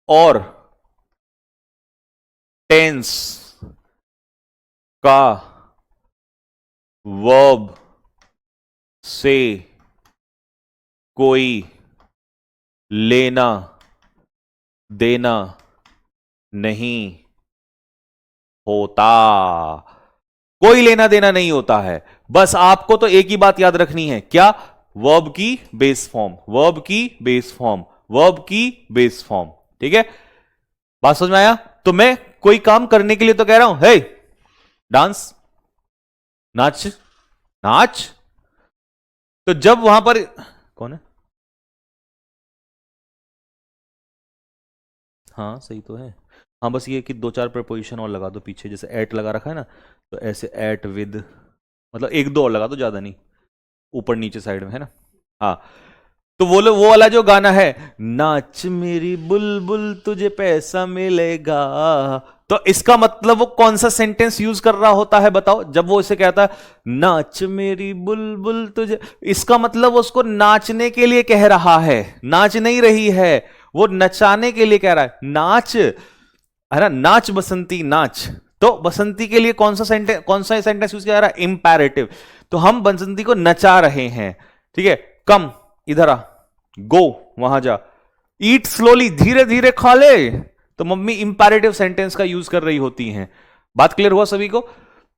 और टेंस का वर्ब से कोई लेना देना नहीं होता। कोई लेना देना नहीं होता है। बस आपको तो एक ही बात याद रखनी है। क्या? वर्ब की बेस फॉर्म, वर्ब की बेस फॉर्म, वर्ब की बेस फॉर्म। ठीक है, बात समझ में आया? तो मैं कोई काम करने के लिए तो कह रहा हूं, हे डांस, नाच, नाच। तो जब वहां पर कौन है? हाँ सही तो है। हाँ बस ये कि दो चार प्रपोजिशन और लगा दो पीछे, जैसे एट लगा रखा है ना, तो ऐसे एट विद, मतलब एक दो और लगा दो, ज्यादा नहीं, ऊपर नीचे साइड में है ना। हाँ, तो वो वाला जो गाना है, नाच मेरी बुलबुल तुझे पैसा मिलेगा, तो इसका मतलब वो कौन सा सेंटेंस यूज कर रहा होता है बताओ? जब वो इसे कहता है नाच मेरी बुलबुल तुझे, इसका मतलब वो उसको नाचने के लिए कह रहा है, नाच नहीं रही है, वो नचाने के लिए कह रहा है। नाच है ना, नाच बसंती नाच। तो बसंती के लिए कौन सा सेंटेंस यूज किया जा रहा है? इंपैरेटिव। तो हम बसंती को नचा रहे हैं, ठीक है। कम, इधर आ, गो, वहां जा, ईट स्लोली, धीरे धीरे खा ले, तो मम्मी इंपैरेटिव सेंटेंस का यूज कर रही होती हैं। बात क्लियर हुआ सभी को?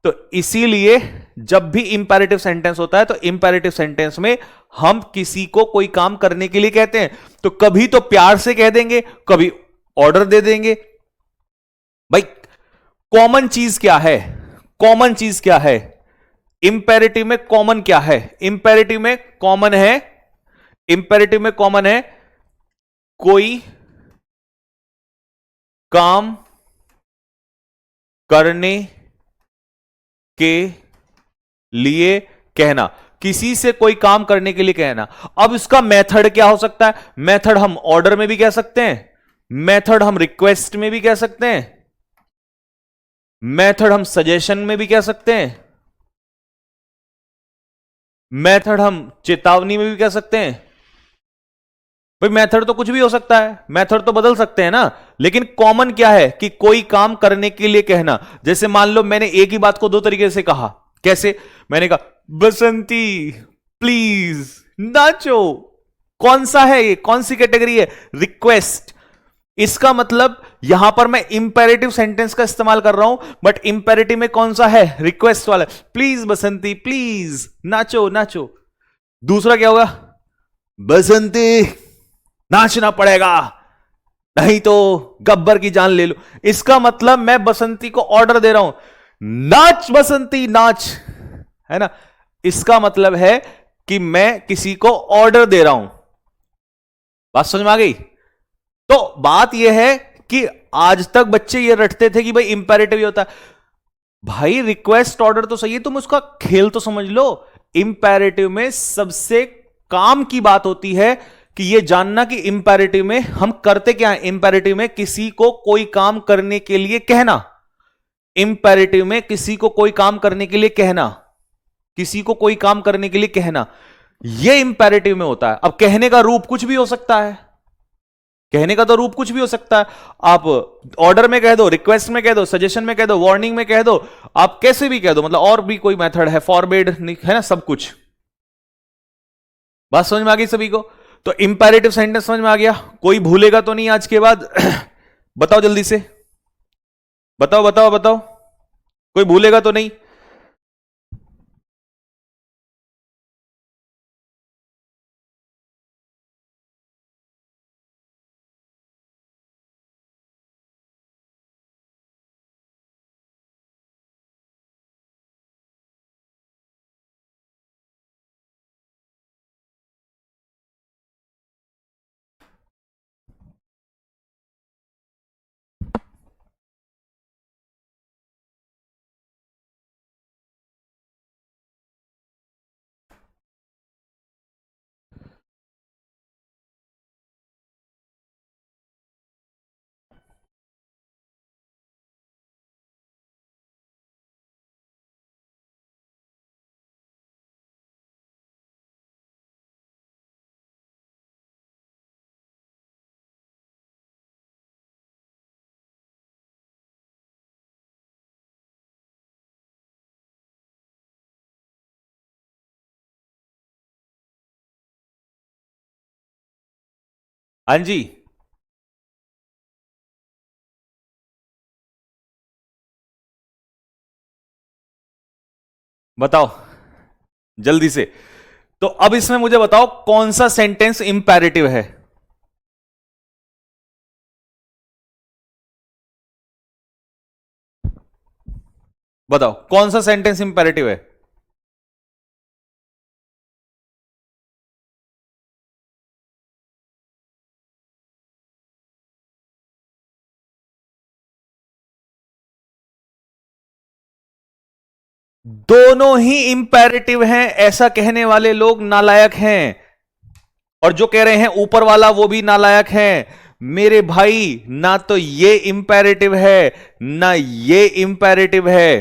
तो इसीलिए जब भी इंपैरेटिव सेंटेंस होता है तो इंपैरेटिव सेंटेंस में हम किसी को कोई काम करने के लिए कहते हैं, तो कभी तो प्यार से कह देंगे, कभी ऑर्डर दे देंगे। भाई कॉमन चीज क्या है? कॉमन चीज क्या है? इंपैरेटिव में कॉमन क्या है? इंपैरेटिव में कॉमन है, इंपैरेटिव में कॉमन है कोई काम करने के लिए कहना, किसी से कोई काम करने के लिए कहना। अब इसका मेथड क्या हो सकता है? मेथड हम ऑर्डर में भी कह सकते हैं, मेथड हम रिक्वेस्ट में भी कह सकते हैं, मेथड हम सजेशन में भी कह सकते हैं, मेथड हम चेतावनी में भी कह सकते हैं। भाई मेथड तो कुछ भी हो सकता है, मेथड तो बदल सकते हैं ना, लेकिन कॉमन क्या है कि कोई काम करने के लिए कहना। जैसे मान लो मैंने एक ही बात को दो तरीके से कहा। कैसे? मैंने कहा बसंती प्लीज नाचो। कौन सा है ये? कौन सी कैटेगरी है? रिक्वेस्ट। इसका मतलब यहां पर मैं इंपेरेटिव सेंटेंस का इस्तेमाल कर रहा हूं, बट इंपेरेटिव में कौन सा है? रिक्वेस्ट वाला। प्लीज बसंती प्लीज नाचो नाचो। दूसरा क्या होगा? बसंती नाचना पड़ेगा, नहीं तो गब्बर की जान ले लो। इसका मतलब मैं बसंती को ऑर्डर दे रहा हूं, नाच बसंती नाच, है ना। इसका मतलब है कि मैं किसी को ऑर्डर दे रहा हूं। बात समझ में आ गई? तो बात यह है कि आज तक बच्चे ये रटते थे कि भाई इंपेरेटिव ही होता है। भाई रिक्वेस्ट ऑर्डर तो सही है, तुम उसका खेल तो समझ लो। इंपेरेटिव में सबसे काम की बात होती है कि यह जानना कि इंपेरेटिव में हम करते क्या है। इंपेरेटिव में किसी को कोई काम करने के लिए कहना, इंपेरेटिव में किसी को कोई काम करने के लिए कहना, किसी को कोई काम करने के लिए कहना, यह इंपेरेटिव में होता है। अब कहने का रूप कुछ भी हो सकता है, कहने का तो रूप कुछ भी हो सकता है। आप ऑर्डर में कह दो, रिक्वेस्ट में कह दो, सजेशन में कह दो, वार्निंग में कह दो, आप कैसे भी कह दो, मतलब और भी कोई मेथड है, फॉरबिड है ना, सब कुछ। बात समझ में आ गई सभी को? तो इंपेरेटिव सेंटेंस समझ में आ गया? कोई भूलेगा तो नहीं आज के बाद? बताओ जल्दी से, बताओ बताओ बताओ, कोई भूलेगा तो नहीं? हाँ जी, बताओ जल्दी से। तो अब इसमें मुझे बताओ कौन सा सेंटेंस इंपेरेटिव है? बताओ कौन सा सेंटेंस इंपेरेटिव है? दोनों ही इंपेरेटिव हैं, ऐसा कहने वाले लोग नालायक हैं, और जो कह रहे हैं ऊपर वाला वो भी नालायक है। मेरे भाई ना तो ये इंपेरेटिव है ना ये इंपेरेटिव है।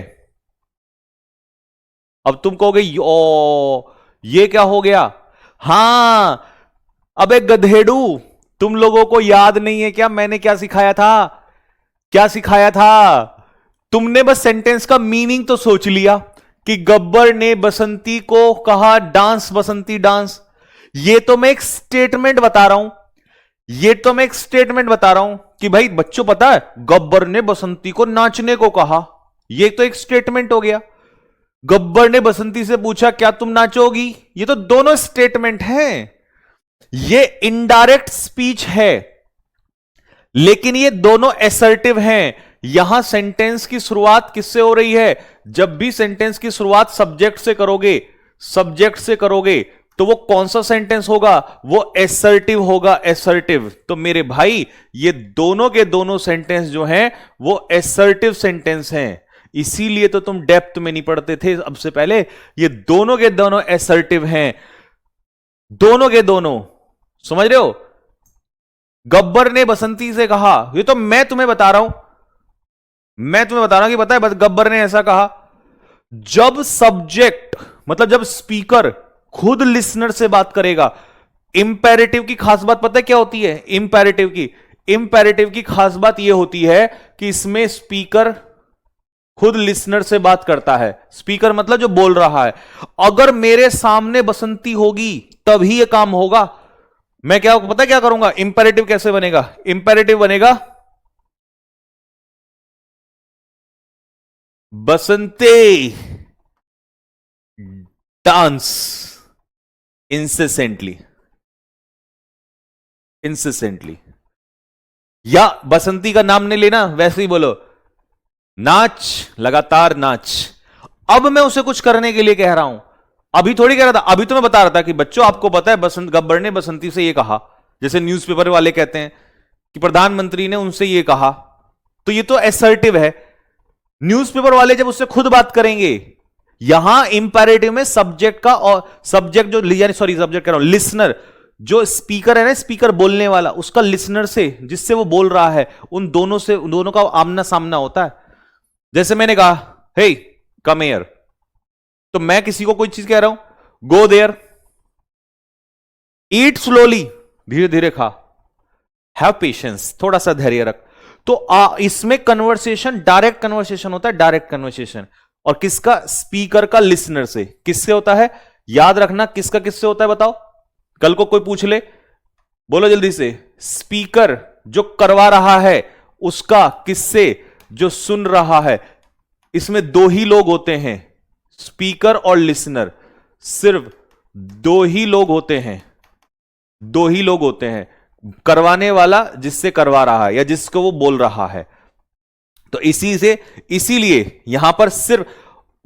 अब तुम कहोगे ओ ये क्या हो गया? हां, अबे गधेड़ू, तुम लोगों को याद नहीं है क्या मैंने क्या सिखाया था? क्या सिखाया था? तुमने बस सेंटेंस का मीनिंग तो सोच लिया कि गब्बर ने बसंती को कहा डांस बसंती डांस। ये तो मैं एक स्टेटमेंट बता रहा हूं, ये तो मैं एक स्टेटमेंट बता रहा हूं कि भाई बच्चों पता है गब्बर ने बसंती को नाचने को कहा। ये तो एक स्टेटमेंट हो गया। गब्बर ने बसंती से पूछा क्या तुम नाचोगी, ये तो दोनों स्टेटमेंट हैं। ये इनडायरेक्ट स्पीच है, लेकिन ये दोनों एसर्टिव हैं। यहां सेंटेंस की शुरुआत किससे हो रही है? जब भी सेंटेंस की शुरुआत सब्जेक्ट से करोगे, सब्जेक्ट से करोगे तो वो कौन सा सेंटेंस होगा? वो एसर्टिव होगा, एसर्टिव। तो मेरे भाई ये दोनों के दोनों सेंटेंस जो हैं वो एसर्टिव सेंटेंस हैं। इसीलिए तो तुम डेप्थ में नहीं पढ़ते थे अब से पहले। ये दोनों के दोनों एसर्टिव हैं, दोनों के दोनों। समझ रहे हो? गब्बर ने बसंती से कहा, ये तो मैं तुम्हें बता रहा हूं, मैं तुम्हें बता रहा हूं कि पता है बस गब्बर ने ऐसा कहा। जब सब्जेक्ट मतलब जब स्पीकर खुद लिसनर से बात करेगा, इंपेरेटिव की खास बात पता है क्या होती है? इंपेरेटिव की खास बात यह होती है कि इसमें स्पीकर खुद लिसनर से बात करता है। स्पीकर मतलब जो बोल रहा है। अगर मेरे सामने बसंती होगी तभी यह काम होगा। मैं क्या पता क्या करूंगा? इंपेरेटिव कैसे बनेगा? इंपेरेटिव बनेगा बसंती डांस इंसेसेंटली, इंसेसेंटली। या बसंती का नाम नहीं लेना, वैसे ही बोलो नाच, लगातार नाच। अब मैं उसे कुछ करने के लिए कह रहा हूं, अभी थोड़ी कह रहा था। अभी तो मैं बता रहा था कि बच्चों आपको पता है बसंत गब्बर ने बसंती से यह कहा, जैसे न्यूज़पेपर वाले कहते हैं कि प्रधानमंत्री ने उनसे यह कहा। तो ये तो एसर्टिव है। न्यूज़पेपर वाले जब उससे खुद बात करेंगे, यहां इंपेरेटिव में सब्जेक्ट का और सब्जेक्ट जो सॉरी सब्जेक्ट कह रहा हूं, लिसनर जो स्पीकर है ना, स्पीकर बोलने वाला, उसका लिसनर से जिससे वो बोल रहा है, उन दोनों से, उन दोनों का आमना सामना होता है। जैसे मैंने कहा हे कम हियर, तो मैं किसी को कोई चीज कह रहा हूं, गो देयर, ईट स्लोली, धीरे धीरे खा, हैव पेशेंस, थोड़ा सा धैर्य रख। तो इसमें कन्वर्सेशन डायरेक्ट कन्वर्सेशन होता है, डायरेक्ट कन्वर्सेशन। और किसका? स्पीकर का लिसनर से। किससे होता है? याद रखना किसका किससे होता है बताओ, कल को कोई पूछ ले, बोलो जल्दी से। स्पीकर जो करवा रहा है उसका किससे? जो सुन रहा है। इसमें दो ही लोग होते हैं, स्पीकर और लिसनर, सिर्फ दो ही लोग होते हैं, दो ही लोग होते हैं। करवाने वाला जिससे करवा रहा है या जिसको वो बोल रहा है। तो इसीलिए यहां पर सिर्फ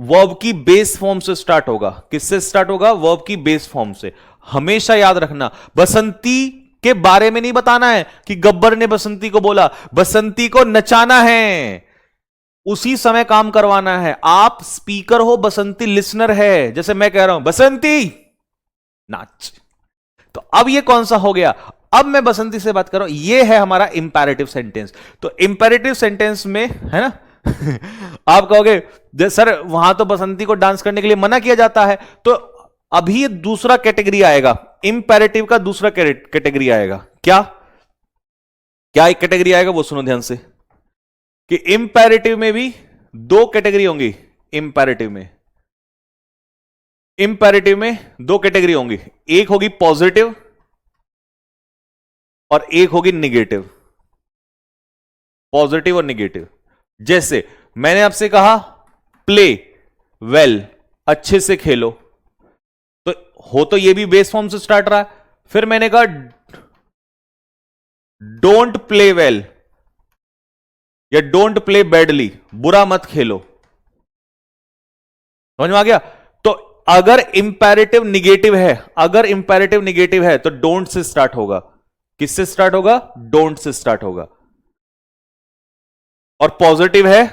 वर्ब की बेस फॉर्म से स्टार्ट होगा। किससे स्टार्ट होगा? वर्ब की बेस फॉर्म से। हमेशा याद रखना, बसंती के बारे में नहीं बताना है कि गब्बर ने बसंती को बोला, बसंती को नचाना है, उसी समय काम करवाना है। आप स्पीकर हो, बसंती लिसनर है। जैसे मैं कह रहा हूं बसंती नाच, तो अब ये कौन सा हो गया? अब मैं बसंती से बात कर रहा हूं, ये है हमारा इंपेरेटिव सेंटेंस। तो इंपेरेटिव सेंटेंस में है ना आप कहोगे सर वहां तो बसंती को डांस करने के लिए मना किया जाता है। तो अभी ये दूसरा कैटेगरी आएगा, इंपेरेटिव का दूसरा कैटेगरी आएगा। क्या क्या एक कैटेगरी आएगा वो सुनो ध्यान से, कि इंपेरेटिव में भी दो कैटेगरी होंगी। इंपेरेटिव में दो कैटेगरी होंगी, एक होगी पॉजिटिव और एक होगी निगेटिव। पॉजिटिव और निगेटिव। जैसे मैंने आपसे कहा प्ले वेल, अच्छे से खेलो, तो हो तो ये भी बेस फॉर्म से स्टार्ट रहा है। फिर मैंने कहा डोंट प्ले वेल या डोंट प्ले बैडली, बुरा मत खेलो। समझ में आ गया? तो अगर इंपेरेटिव निगेटिव है, अगर इंपेरेटिव निगेटिव है तो डोंट से स्टार्ट होगा। किससे स्टार्ट होगा? डोंट से स्टार्ट होगा। और पॉजिटिव है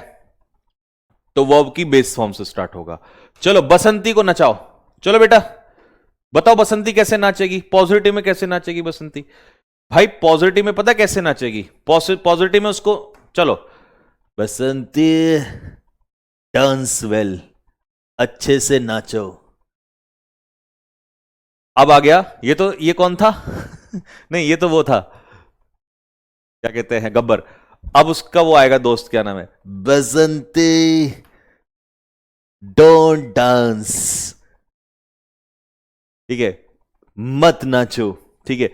तो वर्ब की बेस फॉर्म से स्टार्ट होगा। चलो बसंती को नचाओ, चलो बेटा बताओ बसंती कैसे नाचेगी? पॉजिटिव में कैसे नाचेगी बसंती? भाई पॉजिटिव में पता कैसे नाचेगी? पॉजिटिव में उसको चलो बसंती डांस वेल, अच्छे से नाचो। अब आ गया ये, तो ये कौन था नहीं ये तो वो था, क्या कहते हैं, गब्बर। अब उसका वो आएगा दोस्त, क्या नाम है? बसंती डोंट डांस, ठीक है, मत नाचो, ठीक है,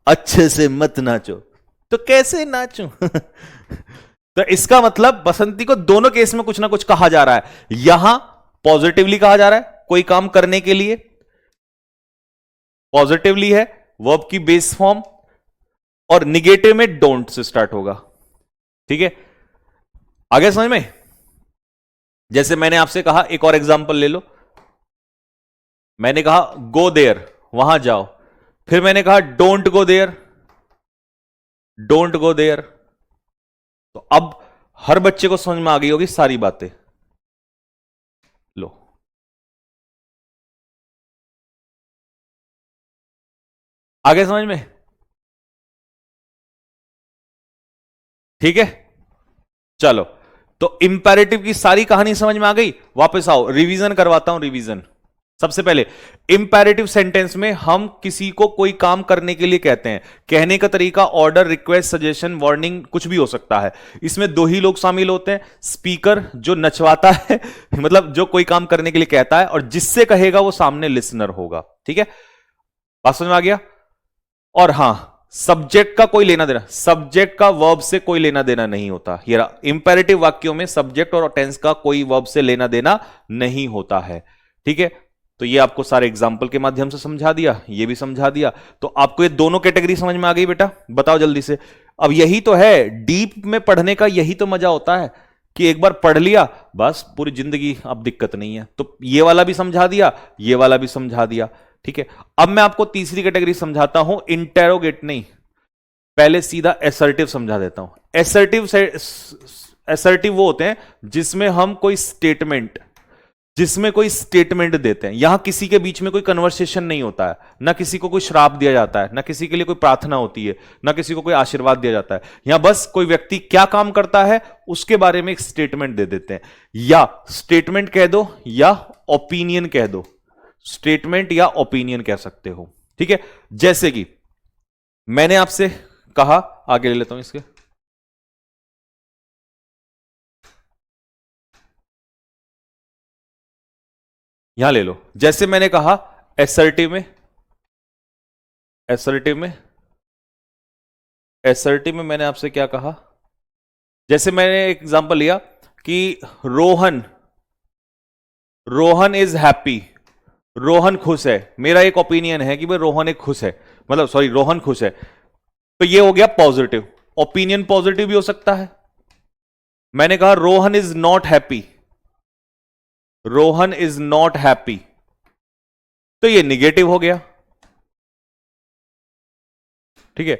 अच्छे से मत नाचो, तो कैसे नाचो? तो इसका मतलब बसंती को दोनों केस में कुछ ना कुछ कहा जा रहा है। यहां पॉजिटिवली कहा जा रहा है कोई काम करने के लिए, पॉजिटिवली है वर्ब की बेस फॉर्म, और निगेटिव में डोंट से स्टार्ट होगा, ठीक है। आगे समझ में? जैसे मैंने आपसे कहा, एक और एग्जांपल ले लो, मैंने कहा गो देयर, वहां जाओ, फिर मैंने कहा don't go there, don't go there. तो अब हर बच्चे को समझ में आ गई होगी सारी बातें। लो, आगे समझ में? ठीक है, चलो, तो इंपेरेटिव की सारी कहानी समझ में आ गई। वापस आओ, रिवीजन करवाता हूं, रिवीजन। सबसे पहले इंपेरेटिव सेंटेंस में हम किसी को कोई काम करने के लिए कहते हैं। कहने का तरीका ऑर्डर, रिक्वेस्ट, सजेशन, वार्निंग, कुछ भी हो सकता है। इसमें दो ही लोग शामिल होते हैं, स्पीकर जो नचवाता है मतलब जो कोई काम करने के लिए कहता है, और जिससे कहेगा वो सामने लिसनर होगा, ठीक है। बात समझ में आ गया? और हां, सब्जेक्ट का कोई लेना देना, सब्जेक्ट का वर्ब से कोई लेना देना नहीं होता। ये इंपेरेटिव वाक्यों में सब्जेक्ट और टेंस का कोई वर्ब से लेना देना नहीं होता है, ठीक है। तो ये आपको सारे एग्जाम्पल के माध्यम से समझा दिया, ये भी समझा दिया। तो आपको ये दोनों कैटेगरी समझ में आ गई बेटा? बताओ जल्दी से। अब यही तो है डीप में पढ़ने का, यही तो मजा होता है कि एक बार पढ़ लिया बस पूरी जिंदगी अब दिक्कत नहीं है। तो ये वाला भी समझा दिया, ये वाला भी समझा दिया, ठीक है। अब मैं आपको तीसरी कैटेगरी समझाता हूं, इंटेरोगेट नहीं, पहले सीधा एसर्टिव समझा देता हूं। एसर्टिव से एसर्टिव वो होते हैं जिसमें हम कोई स्टेटमेंट, जिसमें कोई स्टेटमेंट देते हैं। यहां किसी के बीच में कोई कन्वर्सेशन नहीं होता है, ना किसी को कोई श्राप दिया जाता है, ना किसी के लिए कोई प्रार्थना होती है, ना किसी को कोई आशीर्वाद दिया जाता है। यहां बस कोई व्यक्ति क्या काम करता है उसके बारे में एक स्टेटमेंट दे देते हैं, या स्टेटमेंट कह दो या ओपिनियन कह दो, स्टेटमेंट या ओपिनियन कह सकते हो, ठीक है। जैसे कि मैंने आपसे कहा, आगे ले लेता हूं इसके, यहां ले लो। जैसे मैंने कहा एसर्टिव में, एसर्टिव में, एसर्टिव में मैंने आपसे क्या कहा, जैसे मैंने एक एग्जांपल लिया कि रोहन, रोहन इज हैप्पी, रोहन खुश है। मेरा एक ओपिनियन है कि भाई रोहन एक खुश है, मतलब सॉरी रोहन खुश है, तो ये हो गया पॉजिटिव। ओपिनियन पॉजिटिव भी हो सकता है। मैंने कहा Rohan is not happy, Rohan is not happy, तो ये निगेटिव हो गया, ठीक है।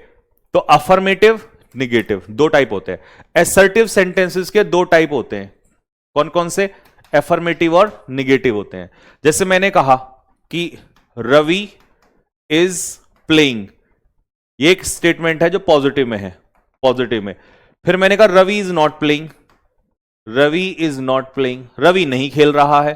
तो अफर्मेटिव, निगेटिव, दो टाइप होते हैं। एसर्टिव सेंटेंसेस के दो टाइप होते हैं। कौन कौन से? एफर्मेटिव और निगेटिव होते हैं। जैसे मैंने कहा कि रवि इज प्लेइंग, ये एक स्टेटमेंट है जो पॉजिटिव में है, पॉजिटिव में। फिर मैंने कहा Ravi is not playing, Ravi is not playing, Ravi नहीं खेल रहा है,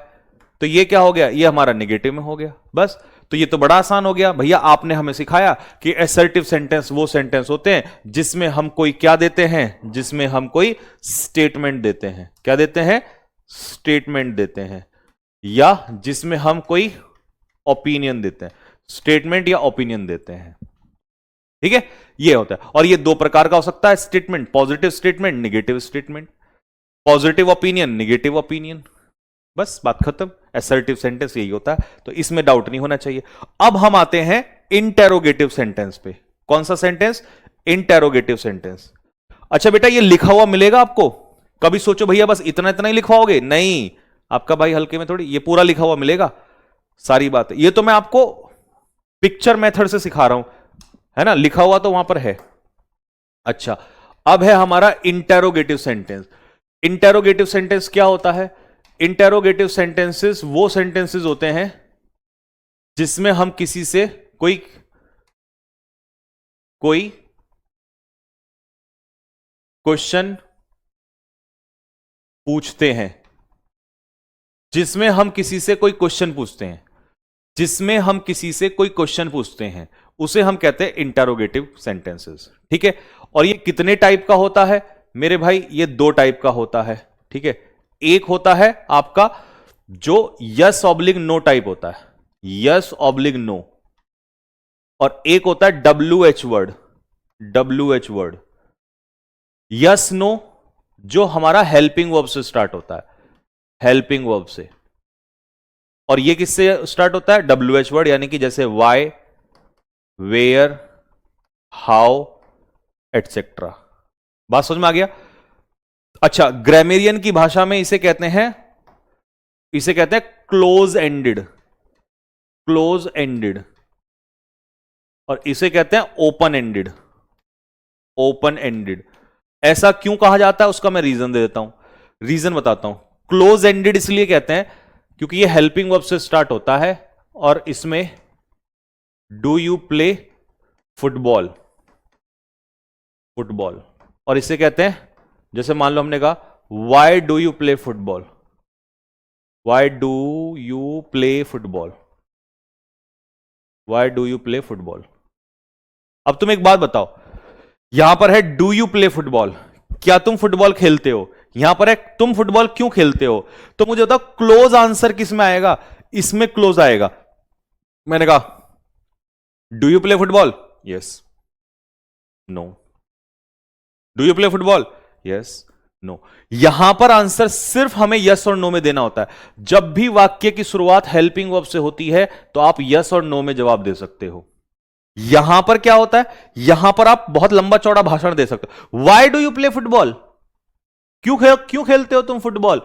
तो ये क्या हो गया? ये हमारा निगेटिव में हो गया, बस। तो ये तो बड़ा आसान हो गया भैया। आपने हमें सिखाया कि एसर्टिव सेंटेंस वो सेंटेंस होते हैं जिसमें हम कोई क्या देते हैं, जिसमें हम कोई स्टेटमेंट देते हैं। क्या देते हैं? स्टेटमेंट देते हैं, या जिसमें हम कोई ओपिनियन देते हैं, स्टेटमेंट या ओपिनियन देते हैं, ठीक है। ये होता है, और ये दो प्रकार का हो सकता है statement, positive statement, negative statement, positive opinion, negative opinion, बस बात खत्म। एसर्टिव सेंटेंस यही होता है, तो इसमें डाउट नहीं होना चाहिए। अब हम आते हैं इंटेरोगेटिव सेंटेंस पे। कौन सा सेंटेंस? Interrogative sentence. अच्छा बेटा, ये लिखा हुआ मिलेगा आपको? कभी सोचो भैया बस इतना इतना ही लिखवाओगे, नहीं, आपका भाई हल्के में थोड़ी, ये पूरा लिखा हुआ मिलेगा, सारी बात। ये तो मैं आपको पिक्चर मेथड से सिखा रहा हूं, है ना, लिखा हुआ तो वहां पर है। अच्छा, अब है हमारा इंटेरोगेटिव सेंटेंस। इंटेरोगेटिव सेंटेंस क्या होता है? इंटेरोगेटिव सेंटेंसेस वो सेंटेंसेस होते हैं जिसमें हम किसी से कोई क्वेश्चन पूछते हैं, जिसमें हम किसी से कोई क्वेश्चन पूछते हैं, जिसमें हम किसी से कोई क्वेश्चन पूछते हैं, उसे हम कहते हैं इंटेरोगेटिव सेंटेंसेस, ठीक है। और ये कितने टाइप का होता है मेरे भाई? ये दो टाइप का होता है, ठीक है। एक होता है आपका जो यस ऑब्लिक नो टाइप होता है, यस ऑब्लिक नो, और एक होता है W H word, W H word. Yes no जो हमारा हेल्पिंग वर्ब से स्टार्ट होता है, हेल्पिंग वर्ब से, और ये किससे स्टार्ट होता है, डब्ल्यू एच वर्ड, यानी कि जैसे वाई, वेयर, हाउ, एटसेट्रा। बात समझ में आ गया? अच्छा, ग्रामेरियन की भाषा में इसे कहते हैं, इसे कहते हैं क्लोज एंडेड, क्लोज एंडेड, और इसे कहते हैं ओपन एंडेड, ओपन एंडेड। ऐसा क्यों कहा जाता है उसका मैं रीजन दे देता हूं, रीजन बताता हूं। क्लोज एंडेड इसलिए कहते हैं क्योंकि ये हेल्पिंग वर्ब से स्टार्ट होता है, और इसमें do you play football, football, और इसे कहते हैं, जैसे मान लो हमने कहा why do you play football, why do you play football, why do you play football. अब तुम एक बात बताओ, यहां पर है डू यू प्ले फुटबॉल, क्या तुम फुटबॉल खेलते हो, यहां पर है तुम फुटबॉल क्यों खेलते हो, तो मुझे बताओ क्लोज आंसर किस में आएगा, इसमें क्लोज आएगा। मैंने कहा do you play football, yes, no, do you play football, yes, no. यहां पर आंसर सिर्फ हमें यस और नो में देना होता है। जब भी वाक्य की शुरुआत हेल्पिंग वर्ब से होती है तो आप यस और नो में जवाब दे सकते हो। यहां पर क्या होता है, यहां पर आप बहुत लंबा चौड़ा भाषण दे सकते हो, why do you play football, क्यों खेलते हो तुम फुटबॉल,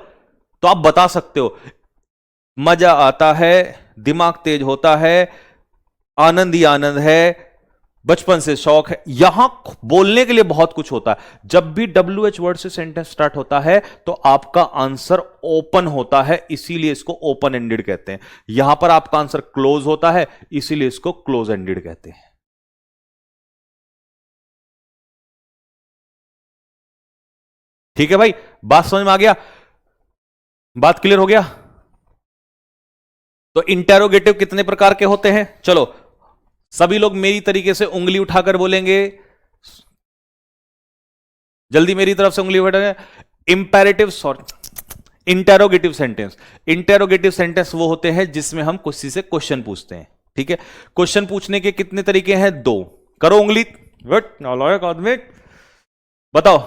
तो आप बता सकते हो मजा आता है, दिमाग तेज होता है, आनंद ही आनंद है, बचपन से शौक है। यहां बोलने के लिए बहुत कुछ होता है। जब भी डब्ल्यू एच वर्ड से सेंटेंस स्टार्ट होता है तो आपका आंसर ओपन होता है, इसीलिए इसको ओपन एंडेड कहते हैं। यहां पर आपका आंसर क्लोज होता है, इसीलिए इसको क्लोज एंडेड कहते हैं। ठीक है भाई, बात समझ में आ गया, बात क्लियर हो गया? तो इंटेरोगेटिव कितने प्रकार के होते हैं, चलो सभी लोग मेरी तरीके से उंगली उठाकर बोलेंगे, जल्दी मेरी तरफ से उंगली उठाएंगे। Imperative, sorry, interrogative sentence, interrogative sentence वो होते हैं जिसमें हम किसी से क्वेश्चन पूछते हैं। ठीक है, क्वेश्चन पूछने के कितने तरीके हैं, दो। करो उंगली, वेट नालायक आदमी, बताओ,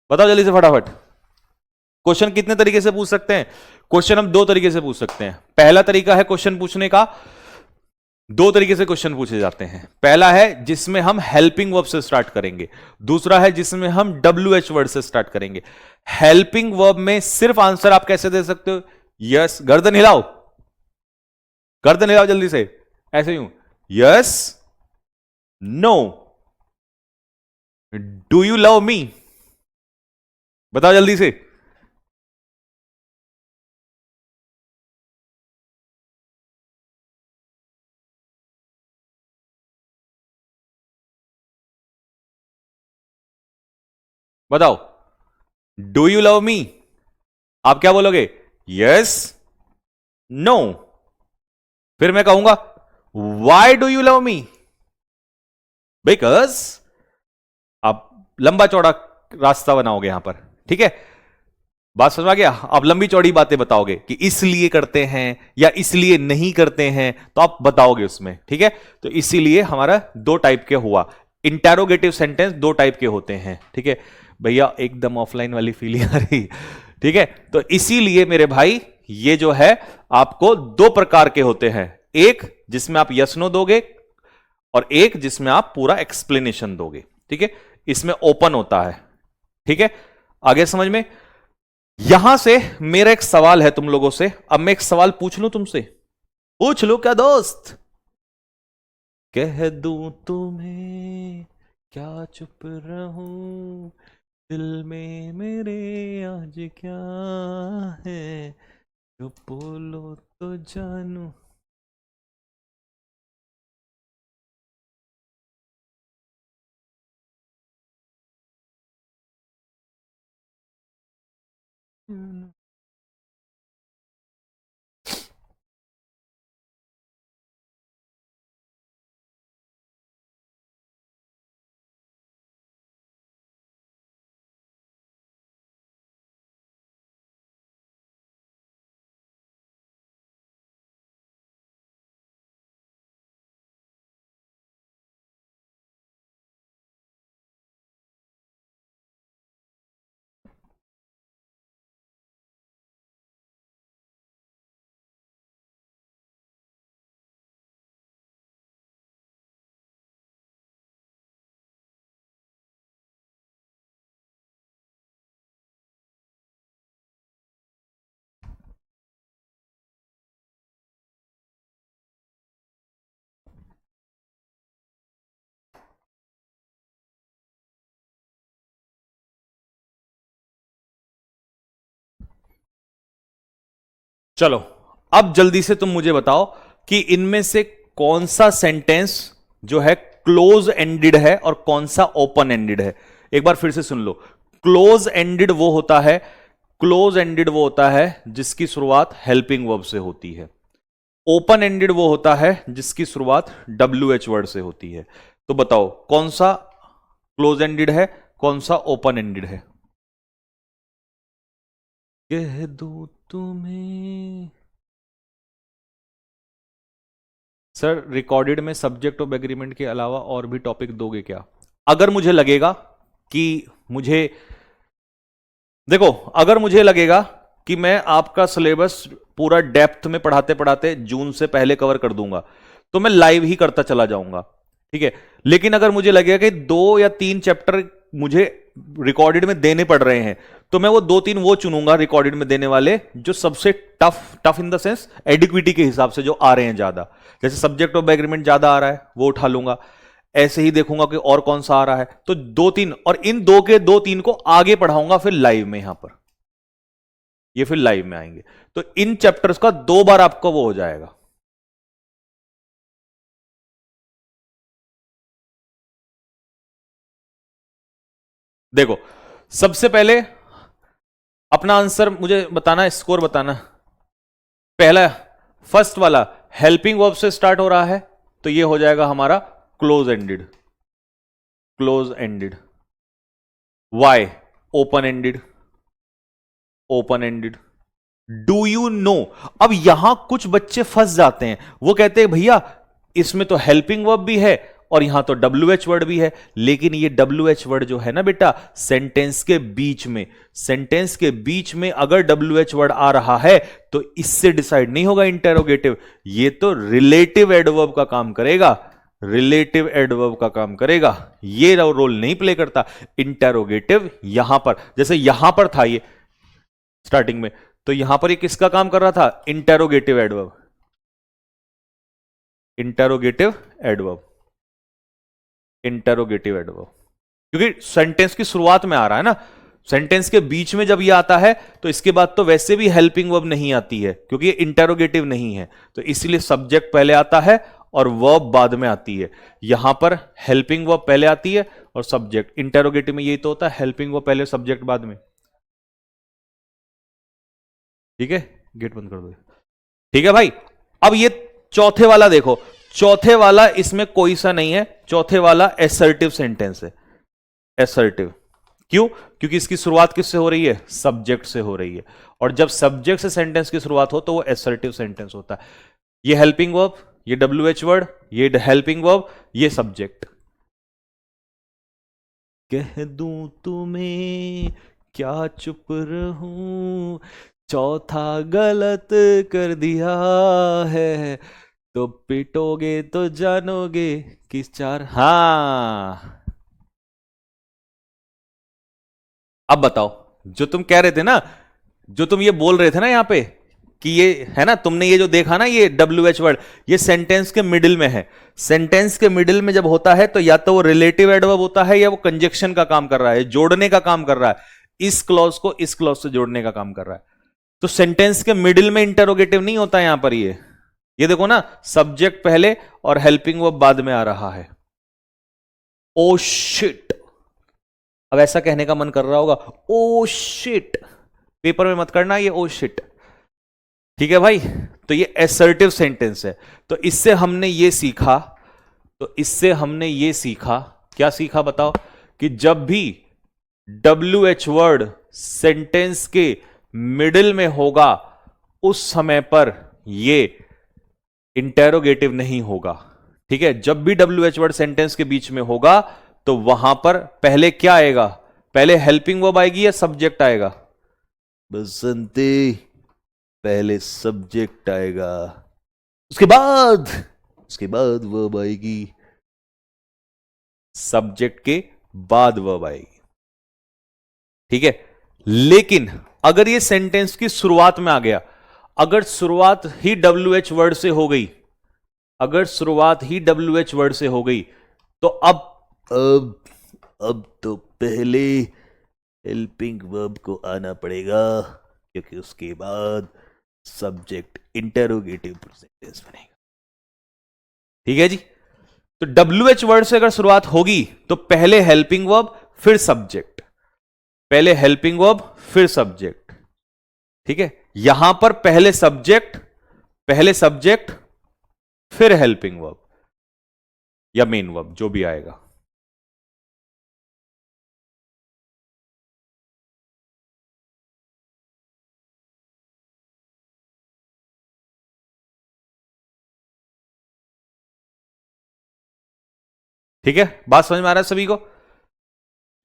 बताओ जल्दी से फटाफट। क्वेश्चन कितने तरीके से पूछ सकते हैं, क्वेश्चन हम दो तरीके से पूछ सकते हैं। पहला तरीका है क्वेश्चन पूछने का, दो तरीके से क्वेश्चन पूछे जाते हैं। पहला है जिसमें हम हेल्पिंग वर्ब से स्टार्ट करेंगे, दूसरा है जिसमें हम डब्ल्यू एच वर्ड से स्टार्ट करेंगे। हेल्पिंग वर्ब में सिर्फ आंसर आप कैसे दे सकते हो, यस, गर्दन हिलाओ, गर्दन हिलाओ जल्दी से, ऐसे यूं, yes, no, do you love me, बताओ जल्दी से। बताओ, डू यू लव मी, आप क्या बोलोगे, यस, नो, फिर मैं कहूंगा why do you love me, because, आप लंबा चौड़ा रास्ता बनाओगे यहां पर। ठीक है, बात समझ में आ गया? आप लंबी चौड़ी बातें बताओगे कि इसलिए करते हैं या इसलिए नहीं करते हैं, तो आप बताओगे उसमें। ठीक है, तो इसीलिए हमारा दो टाइप के हुआ, इंटेरोगेटिव सेंटेंस दो टाइप के होते हैं। ठीक है भैया, एकदम ऑफलाइन वाली फीलिंग आ रही। ठीक है, तो इसीलिए मेरे भाई ये जो है आपको दो प्रकार के होते हैं, एक जिसमें आप यस नो दोगे और एक जिसमें आप पूरा एक्सप्लेनेशन दोगे। ठीक है, इसमें ओपन होता है। ठीक है, आगे समझ में? यहां से मेरा एक सवाल है तुम लोगों से, अब मैं एक सवाल पूछ लूं तुमसे, पूछ लूं क्या दोस्त? कह दूं तुम्हें, क्या चुप रहूं, दिल में मेरे आज क्या है, जो बोलो तो जानू। चलो अब जल्दी से तुम मुझे बताओ कि इनमें से कौन सा सेंटेंस जो है क्लोज एंडेड है और कौन सा ओपन एंडेड है। एक बार फिर से सुन लो। क्लोज एंडेड वो होता है, क्लोज एंडेड वो होता है जिसकी शुरुआत हेल्पिंग वर्ब से होती है। ओपन एंडेड वो होता है जिसकी शुरुआत WH वर्ड से होती है। तो बताओ कौन सा क्लोज एंडेड है, कौन सा ओपन एंडेड है। कह दो तुम्हें सर, रिकॉर्डेड में सब्जेक्ट ऑफ एग्रीमेंट के अलावा और भी टॉपिक दोगे क्या? अगर मुझे लगेगा कि मुझे, देखो, अगर मुझे लगेगा कि मैं आपका सिलेबस पूरा डेप्थ में पढ़ाते पढ़ाते जून से पहले कवर कर दूंगा तो मैं लाइव ही करता चला जाऊंगा, ठीक है। लेकिन अगर मुझे लगेगा कि 2 या 3 चैप्टर मुझे रिकॉर्डेड में देने पड़ रहे हैं तो मैं वो 2-3 वो चुनूंगा रिकॉर्डेड में देने वाले जो सबसे tough, tough in the sense एडिक्विटी के हिसाब से जो आ रहे हैं ज्यादा। जैसे सब्जेक्ट ऑफ एग्रीमेंट ज्यादा आ रहा है वो उठा लूंगा, ऐसे ही देखूंगा कि और कौन सा आ रहा है तो 2-3, और इन 2 के 2-3 को आगे पढ़ाऊंगा फिर लाइव में। यहां पर ये फिर लाइव में आएंगे तो इन चैप्टर्स का 2 बार आपको वो हो जाएगा। देखो, सबसे पहले अपना आंसर मुझे बताना, स्कोर बताना। पहला, फर्स्ट वाला हेल्पिंग वर्ब से स्टार्ट हो रहा है तो ये हो जाएगा हमारा close ended, close ended. Why open ended, open ended. Do you know, अब यहां कुछ बच्चे फंस जाते हैं, वो कहते हैं भैया इसमें तो हेल्पिंग वर्ब भी है और यहां तो WH वर्ड भी है, लेकिन ये WH वर्ड जो है ना बेटा सेंटेंस के बीच में, सेंटेंस के बीच में अगर WH वर्ड आ रहा है तो इससे डिसाइड नहीं होगा इंटेरोगेटिव, ये तो रिलेटिव एडवर्ब का काम करेगा, रिलेटिव एडवर्ब का काम करेगा, ये रोल नहीं प्ले करता। इंटेरोगेटिव यहां पर, जैसे यहां पर था ये स्टार्टिंग में, तो यहां पर ये किसका काम कर रहा था? Interrogative adverb, interrogative adverb, interrogative adverb, क्योंकि सेंटेंस की शुरुआत में आ रहा है ना। सेंटेंस के बीच में जब ये आता है तो इसके बाद तो वैसे भी हेल्पिंग वर्ब नहीं आती है क्योंकि ये इंटेरोगेटिव नहीं है, तो इसलिए सब्जेक्ट पहले आता है और वर्ब बाद में आती है। यहां पर हेल्पिंग वर्ब पहले आती है और सब्जेक्ट, इंटेरोगेटिव में यही तो होता है, हेल्पिंग वर्ब पहले सब्जेक्ट बाद में। ठीक है, गेट बंद कर दो। ठीक है भाई, अब ये चौथे वाला देखो, चौथे वाला इसमें कोई सा नहीं है, चौथे वाला एसर्टिव सेंटेंस है। एसर्टिव क्यों? क्योंकि इसकी शुरुआत किससे हो रही है? सब्जेक्ट से हो रही है, और जब सब्जेक्ट से सेंटेंस की शुरुआत हो तो वो एसर्टिव सेंटेंस होता है। ये हेल्पिंग वर्ब, ये WH वर्ड, ये हेल्पिंग वर्ब, ये सब्जेक्ट। कह दूं तुम्हें क्या चुप रहूं, चौथा गलत कर दिया है तो पिटोगे तो जानोगे किस चार। हाँ, अब बताओ, जो तुम कह रहे थे ना, जो तुम ये बोल रहे थे ना यहां पे कि ये है ना, तुमने ये जो देखा ना ये WH वर्ड, ये सेंटेंस के मिडिल में है। सेंटेंस के मिडिल में जब होता है तो या तो वो रिलेटिव एडवर्ब होता है या वो कंजक्शन का काम कर रहा है, जोड़ने का काम कर रहा है, इस क्लॉज को इस क्लॉज से जोड़ने का काम कर रहा है। तो सेंटेंस के मिडिल में इंटरोगेटिव नहीं होता यहां पर। ये देखो ना, सब्जेक्ट पहले और हेल्पिंग वर्ब बाद में आ रहा है। ओ शिट, अब ऐसा कहने का मन कर रहा होगा, ओ शिट, पेपर में मत करना ये ओ शिट, ठीक है भाई। तो ये एसर्टिव सेंटेंस है। तो इससे हमने ये सीखा, तो इससे हमने ये सीखा, क्या सीखा बताओ? कि जब भी WH वर्ड सेंटेंस के मिडिल में होगा उस समय पर ये इंटेरोगेटिव नहीं होगा, ठीक है। जब भी WH वर्ड सेंटेंस के बीच में होगा तो वहां पर पहले क्या आएगा? पहले हेल्पिंग वर्ब आएगी या सब्जेक्ट आएगा? बसंती, पहले सब्जेक्ट आएगा, उसके बाद, उसके बाद वर्ब आएगी, सब्जेक्ट के बाद वर्ब आएगी, ठीक है। लेकिन अगर ये सेंटेंस की शुरुआत में आ गया, अगर शुरुआत ही WH वर्ड से हो गई, अगर शुरुआत ही WH वर्ड से हो गई तो अब तो पहले हेल्पिंग वर्ब को आना पड़ेगा क्योंकि उसके बाद सब्जेक्ट इंटेरोगेटिव सेंटेंस बनेगा। ठीक है जी। तो WH वर्ड से अगर शुरुआत होगी तो पहले हेल्पिंग वर्ब फिर सब्जेक्ट, पहले हेल्पिंग वर्ब फिर सब्जेक्ट। ठीक है, यहां पर पहले सब्जेक्ट फिर हेल्पिंग वर्ब या मेन वर्ब जो भी आएगा। ठीक है, बात समझ में आ रहा है सभी को?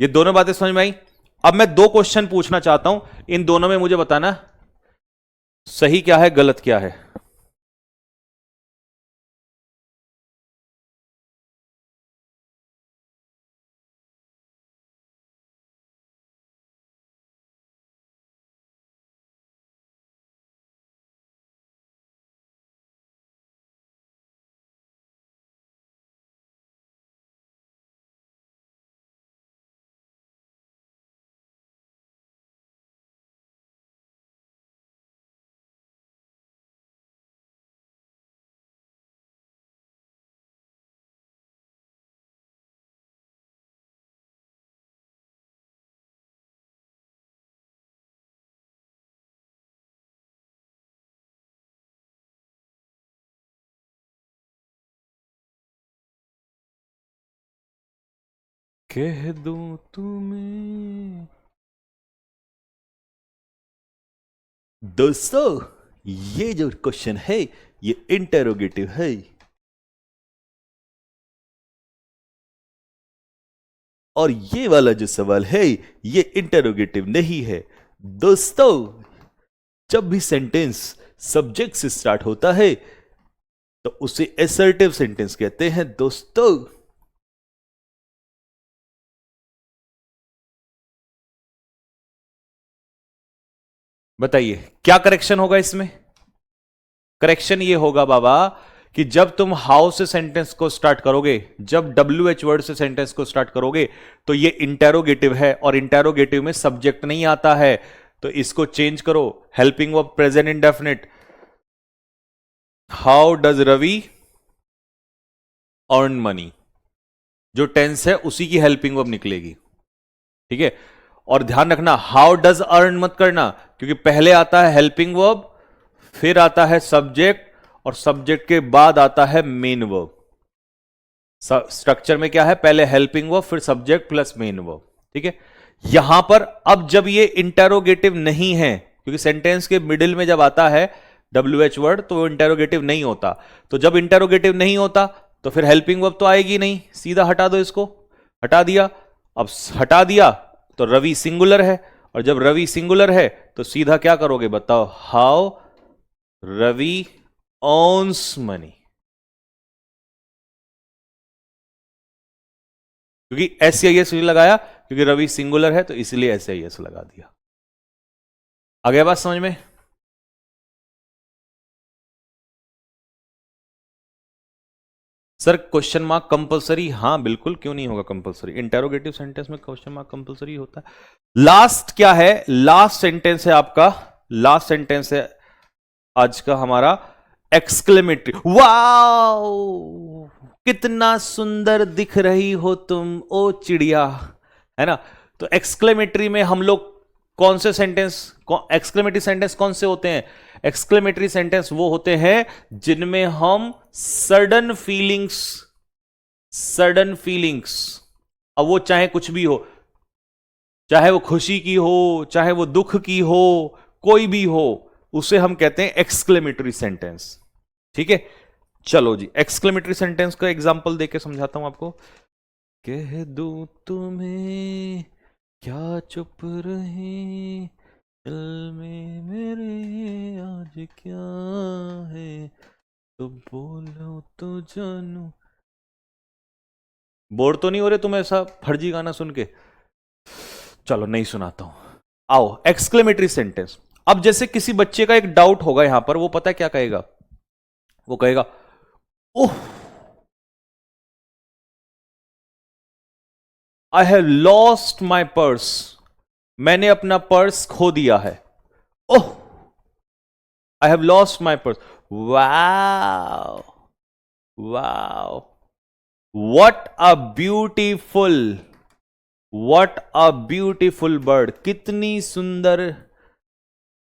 ये दोनों बातें समझ में आई। अब मैं दो क्वेश्चन पूछना चाहता हूं, इन दोनों में मुझे बताना सही क्या है गलत क्या है। कह दूं तुम्हें दोस्तों, ये जो क्वेश्चन है ये इंटेरोगेटिव है, और ये वाला जो सवाल है ये इंटेरोगेटिव नहीं है। दोस्तों, जब भी सेंटेंस सब्जेक्ट से स्टार्ट होता है तो उसे एसर्टिव सेंटेंस कहते हैं दोस्तों। बताइए क्या करेक्शन होगा इसमें? करेक्शन ये होगा बाबा कि जब तुम हाउ से सेंटेंस को स्टार्ट करोगे, जब WH वर्ड से सेंटेंस को स्टार्ट करोगे तो ये इंटेरोगेटिव है, और इंटेरोगेटिव में सब्जेक्ट नहीं आता है, तो इसको चेंज करो, helping verb present indefinite. How does Ravi earn money, जो टेंस है उसी की हेल्पिंग वर्ब निकलेगी। ठीक है, और ध्यान रखना हाउ डज अर्न मत करना, क्योंकि पहले आता है हेल्पिंग वर्ब, फिर आता है सब्जेक्ट, और सब्जेक्ट के बाद आता है मेन वर्ब। स्ट्रक्चर में क्या है, पहले हेल्पिंग वर्ब फिर सब्जेक्ट प्लस मेन वर्ब। ठीक है, यहां पर अब जब ये इंटेरोगेटिव नहीं है, क्योंकि सेंटेंस के मिडिल में जब आता है WH वर्ड तो वो इंटेरोगेटिव नहीं होता, तो जब इंटेरोगेटिव नहीं होता तो फिर हेल्पिंग वर्ब तो आएगी नहीं, सीधा हटा दो इसको। हटा दिया, अब हटा दिया तो रवि सिंगुलर है, और जब रवि सिंगुलर है तो सीधा क्या करोगे बताओ, हाउ रवि अर्न्स मनी। क्योंकि SCIS लगाया, क्योंकि रवि सिंगुलर है तो इसलिए SCIS लगा दिया। आ गया बात समझ में? Sir question mark compulsory? हाँ बिल्कुल, क्यों नहीं होगा कंपलसरी, इंटेरोगेटिव सेंटेंस में क्वेश्चन मार्क कंपलसरी होता है। लास्ट क्या है, लास्ट सेंटेंस है आपका, लास्ट सेंटेंस है आज का हमारा एक्सक्लेमेटरी। वाओ, कितना सुंदर दिख रही हो तुम ओ चिड़िया, है ना। तो एक्सक्लेमेटरी में हम लोग कौन से सेंटेंस, एक्सक्लेमेटरी सेंटेंस कौन से होते हैं? एक्सक्लेमेटरी सेंटेंस वो होते हैं जिनमें हम सडन फीलिंग्स, अब वो चाहे कुछ भी हो, चाहे वो खुशी की हो, चाहे वो दुख की हो, कोई भी हो, उसे हम कहते हैं एक्सक्लेमेटरी सेंटेंस। ठीक है, चलो जी, एक्सक्लेमेटरी सेंटेंस का एग्जांपल देके समझाता हूं आपको। कह दूं तुम्हें क्या चुप रहे, दिल में मेरे आज क्या है, तो बोलो तो जानू। बोर तो नहीं हो रहे तुम ऐसा फर्जी गाना सुन के? चलो नहीं सुनाता हूं। आओ एक्सक्लेमेटरी सेंटेंस। अब जैसे किसी बच्चे का एक डाउट होगा यहां पर, वो पता है क्या कहेगा, वो कहेगा oh, I have lost my purse, मैंने अपना पर्स खो दिया है। Oh, I have lost my purse. Wow, wow, what a beautiful, what a beautiful bird. कितनी सुंदर,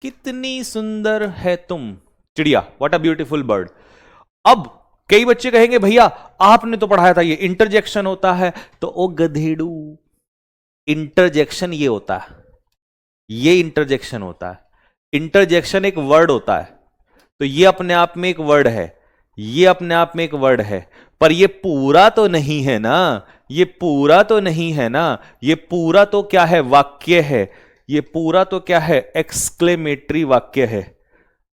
कितनी सुंदर है तुम चिड़िया, व्हाट अ ब्यूटीफुल बर्ड। अब कई बच्चे कहेंगे भैया आपने तो पढ़ाया था ये इंटरजेक्शन होता है, तो ओ गधेड़ू, इंटरजेक्शन ये होता है, ये इंटरजेक्शन होता है। इंटरजेक्शन एक वर्ड होता है, तो ये अपने आप में एक वर्ड है, ये अपने आप में एक वर्ड है, पर ये पूरा तो नहीं है ना, ये पूरा तो नहीं है ना, ये पूरा तो क्या है, वाक्य है, ये पूरा तो क्या है, एक्सक्लेमेटरी वाक्य है,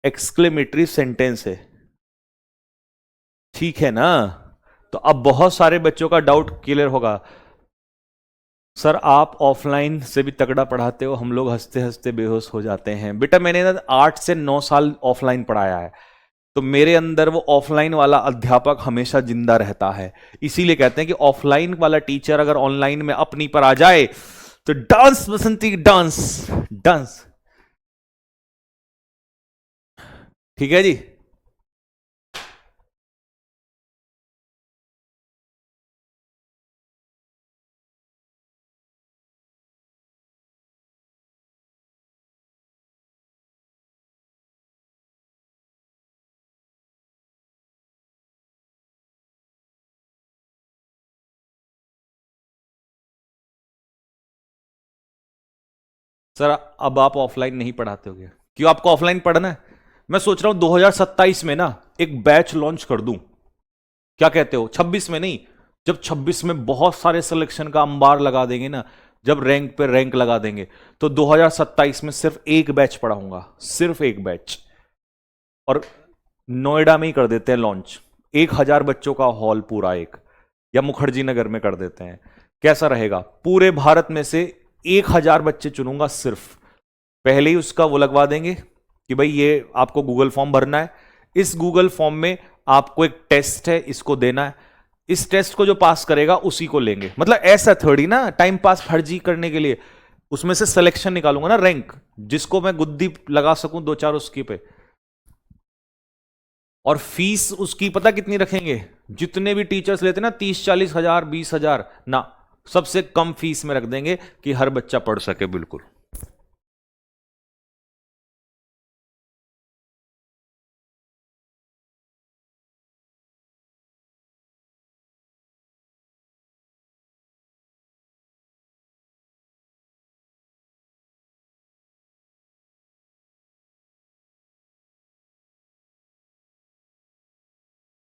एक्सक्लेमेटरी सेंटेंस है, ठीक है ना। तो अब बहुत सारे बच्चों का डाउट क्लियर होगा, सर आप ऑफलाइन से भी तगड़ा पढ़ाते हो, हम लोग हंसते हंसते बेहोश हो जाते हैं। बेटा मैंने ना 8 से 9 साल ऑफलाइन पढ़ाया है, तो मेरे अंदर वो ऑफलाइन वाला अध्यापक हमेशा जिंदा रहता है। इसीलिए कहते हैं कि ऑफलाइन वाला टीचर अगर ऑनलाइन में अपनी पर आ जाए तो डांस बसंती, डांस, डांस। ठीक है जी। सर अब आप ऑफलाइन नहीं पढ़ाते हो क्या? क्यों आपको ऑफलाइन पढ़ना है? मैं सोच रहा हूं 2027 में ना एक बैच लॉन्च कर दूं, क्या कहते हो? 26 में नहीं, जब 26 में बहुत सारे सिलेक्शन का अंबार लगा देंगे ना, जब रैंक पे रैंक लगा देंगे, तो 2027 में सिर्फ एक बैच पढ़ाऊंगा, सिर्फ एक बैच। और नोएडा में ही कर देते हैं लॉन्च, 1,000 बच्चों का हॉल पूरा एक, या मुखर्जी नगर में कर देते हैं, कैसा रहेगा? पूरे भारत में से 1,000 बच्चे चुनूंगा सिर्फ, पहले ही उसका वो लगवा देंगे कि भाई ये आपको गूगल फॉर्म भरना है, इस गूगल फॉर्म में आपको एक टेस्ट है, इसको देना है, इस टेस्ट को जो पास करेगा उसी को लेंगे। मतलब ऐसा थोड़ी ना टाइम पास फर्जी करने के लिए, उसमें से सिलेक्शन निकालूंगा ना, रैंक, जिसको मैं गुद्दी लगा सकूं 2-4 उसकी पे। और फीस उसकी पता कितनी रखेंगे? जितने भी टीचर्स लेते ना, 30-40 हजार, 20 हजार ना, सबसे कम फीस में रख देंगे कि हर बच्चा पढ़ सके, बिल्कुल।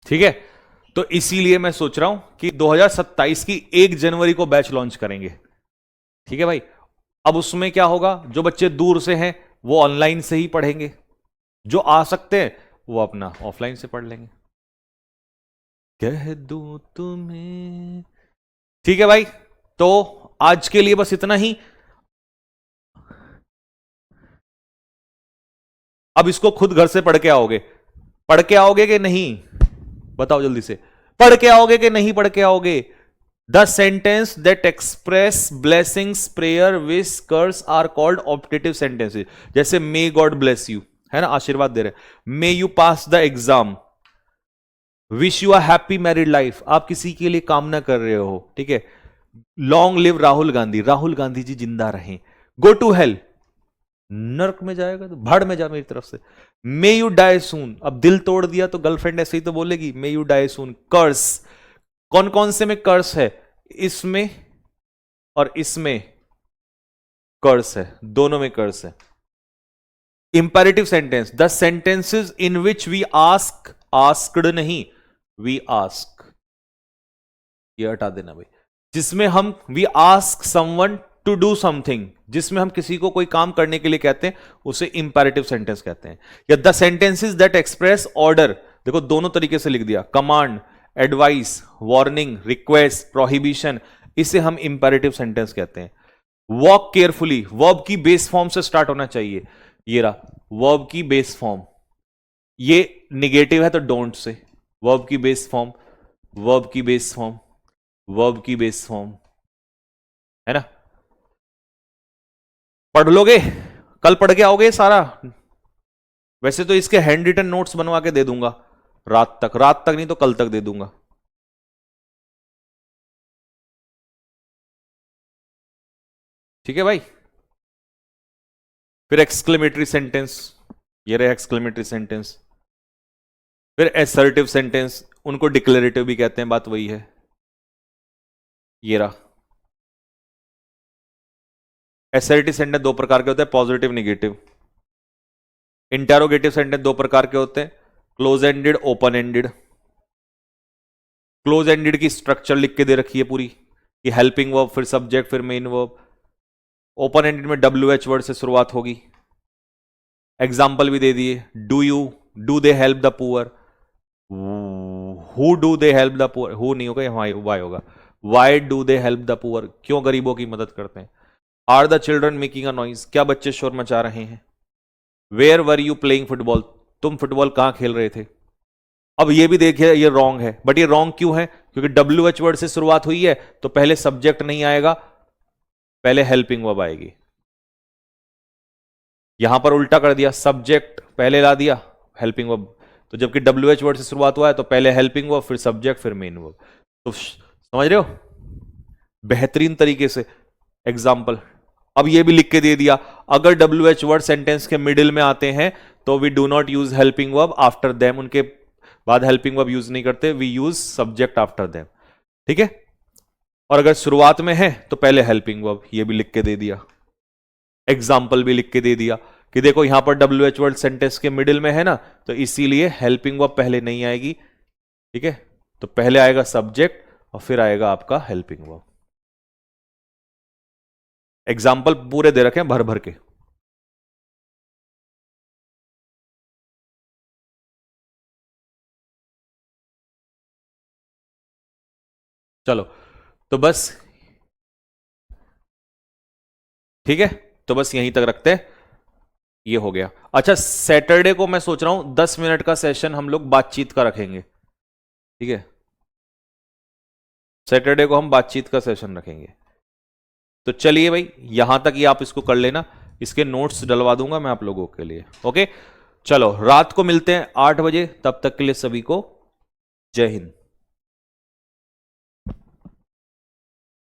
ठीक है, तो इसीलिए मैं सोच रहा हूं कि 2027 की 1 जनवरी को बैच लॉन्च करेंगे। ठीक है भाई। अब उसमें क्या होगा, जो बच्चे दूर से हैं वो ऑनलाइन से ही पढ़ेंगे, जो आ सकते हैं वो अपना ऑफलाइन से पढ़ लेंगे। कह दूं तुम्हें। ठीक है भाई, तो आज के लिए बस इतना ही। अब इसको खुद घर से पढ़ के आओगे, पढ़ के आओगे कि नहीं? बताओ जल्दी से, पढ़ के आओगे कि नहीं पढ़ के आओगे? The sentence that express blessings, prayer, wish, curse are called optative sentences. जैसे मे गॉड ब्लेस यू, है ना, आशीर्वाद दे रहे, may you pass the exam, wish you a happy married life, आप किसी के लिए कामना कर रहे हो, ठीक है। लॉन्ग लिव राहुल गांधी, राहुल गांधी जी जिंदा रहें। गो टू हेल, नर्क में जाएगा तो भाड़ में जा मेरी तरफ से। मे यू डाई सून, अब दिल तोड़ दिया तो गर्लफ्रेंड ऐसे ही तो बोलेगी मे यू डाई सून। कर्स, कौन कौन से में कर्स है? इसमें और इसमें कर्स है, दोनों में कर्स है। Imperative sentence, the sentences in which we ask, asked नहीं, वी आस्क, ये हटा देना भाई। जिसमें हम we ask someone to do something, जिसमें हम किसी को कोई काम करने के लिए कहते हैं, उसे इंपेरेटिव सेंटेंस कहते हैं। या the sentences that express order, देखो दोनों तरीके से लिख दिया, command, advice, warning, request, prohibition, इसे हम इंपेरेटिव सेंटेंस कहते हैं। वॉक केयरफुली, वर्ब की बेस फॉर्म से स्टार्ट होना चाहिए, ये रहा वर्ब की बेस फॉर्म, ये निगेटिव है तो डोंट से, वर्ब की बेस फॉर्म, वर्ब की बेस फॉर्म, वर्ब की बेस फॉर्म, है ना। पढ़ लोगे, कल पढ़ के आओगे सारा? वैसे तो इसके हैंड रिटन नोट्स बनवा के दे दूंगा रात तक नहीं तो कल तक दे दूंगा। ठीक है भाई। फिर एक्सक्लेमेटरी सेंटेंस, ये रहे एक्सक्लेमेटरी सेंटेंस। फिर एसर्टिव सेंटेंस, उनको डिक्लेरेटिव भी कहते हैं, बात वही है। ये रहा। एसर्टिव सेंटेंस दो प्रकार के होते हैं, पॉजिटिव निगेटिव। इंटेरोगेटिव सेंटेंस दो प्रकार के होते हैं, close ended open ended. Close ended की स्ट्रक्चर लिख के दे रखी है पूरी, कि हेल्पिंग वर्ब फिर सब्जेक्ट फिर मेन वर्ब। ओपन एंडेड में WH वर्ड से शुरुआत होगी। एग्जाम्पल भी दे दिए, do they help the poor, who do they help the poor, who नहीं होगा, वाई होगा। Why do they help the poor, क्यों गरीबों की मदद करते हैं। Are the children making a noise, क्या बच्चे शोर मचा रहे हैं। Where were you playing football, तुम फुटबॉल कहां खेल रहे थे। अब ये भी देखिए ये रॉन्ग है, बट ये रॉन्ग क्यों है, क्योंकि WH वर्ड से शुरुआत हुई है तो पहले सब्जेक्ट नहीं आएगा, पहले हेल्पिंग वर्ब आएगी। यहां पर उल्टा कर दिया, सब्जेक्ट पहले ला दिया हेल्पिंग वर्ब, तो जबकि WH वर्ड से शुरुआत हुआ है तो पहले हेल्पिंग वर्ब फिर सब्जेक्ट फिर मेन वर्ब। तो समझ रहे हो बेहतरीन तरीके से। एग्जाम्पल अब ये भी लिख के दे दिया, अगर WH वर्ड सेंटेंस के मिडिल में आते हैं तो we do not use helping verb after them, उनके बाद हेल्पिंग वर्ब यूज नहीं करते, we use subject after them. ठीक है, और अगर शुरुआत में है तो पहले हेल्पिंग वर्ब, ये भी लिख के दे दिया। एग्जाम्पल भी लिख के दे दिया कि देखो यहां पर WH वर्ड सेंटेंस के मिडिल में है ना, तो इसीलिए हेल्पिंग वर्ब पहले नहीं आएगी। ठीक है, तो पहले आएगा सब्जेक्ट और फिर आएगा आपका हेल्पिंग वर्ब। एग्जाम्पल पूरे दे रखे हैं भर भर के। चलो तो बस ठीक है, तो बस यहीं तक रखते हैं, ये हो गया। अच्छा सैटरडे को मैं सोच रहा हूं 10 मिनट का सेशन हम लोग बातचीत का रखेंगे। ठीक है, सैटरडे को हम बातचीत का सेशन रखेंगे। तो चलिए भाई यहां तक ही आप इसको कर लेना, इसके नोट्स डलवा दूंगा मैं आप लोगों के लिए। ओके चलो रात को मिलते हैं 8 बजे, तब तक के लिए सभी को जय हिंद।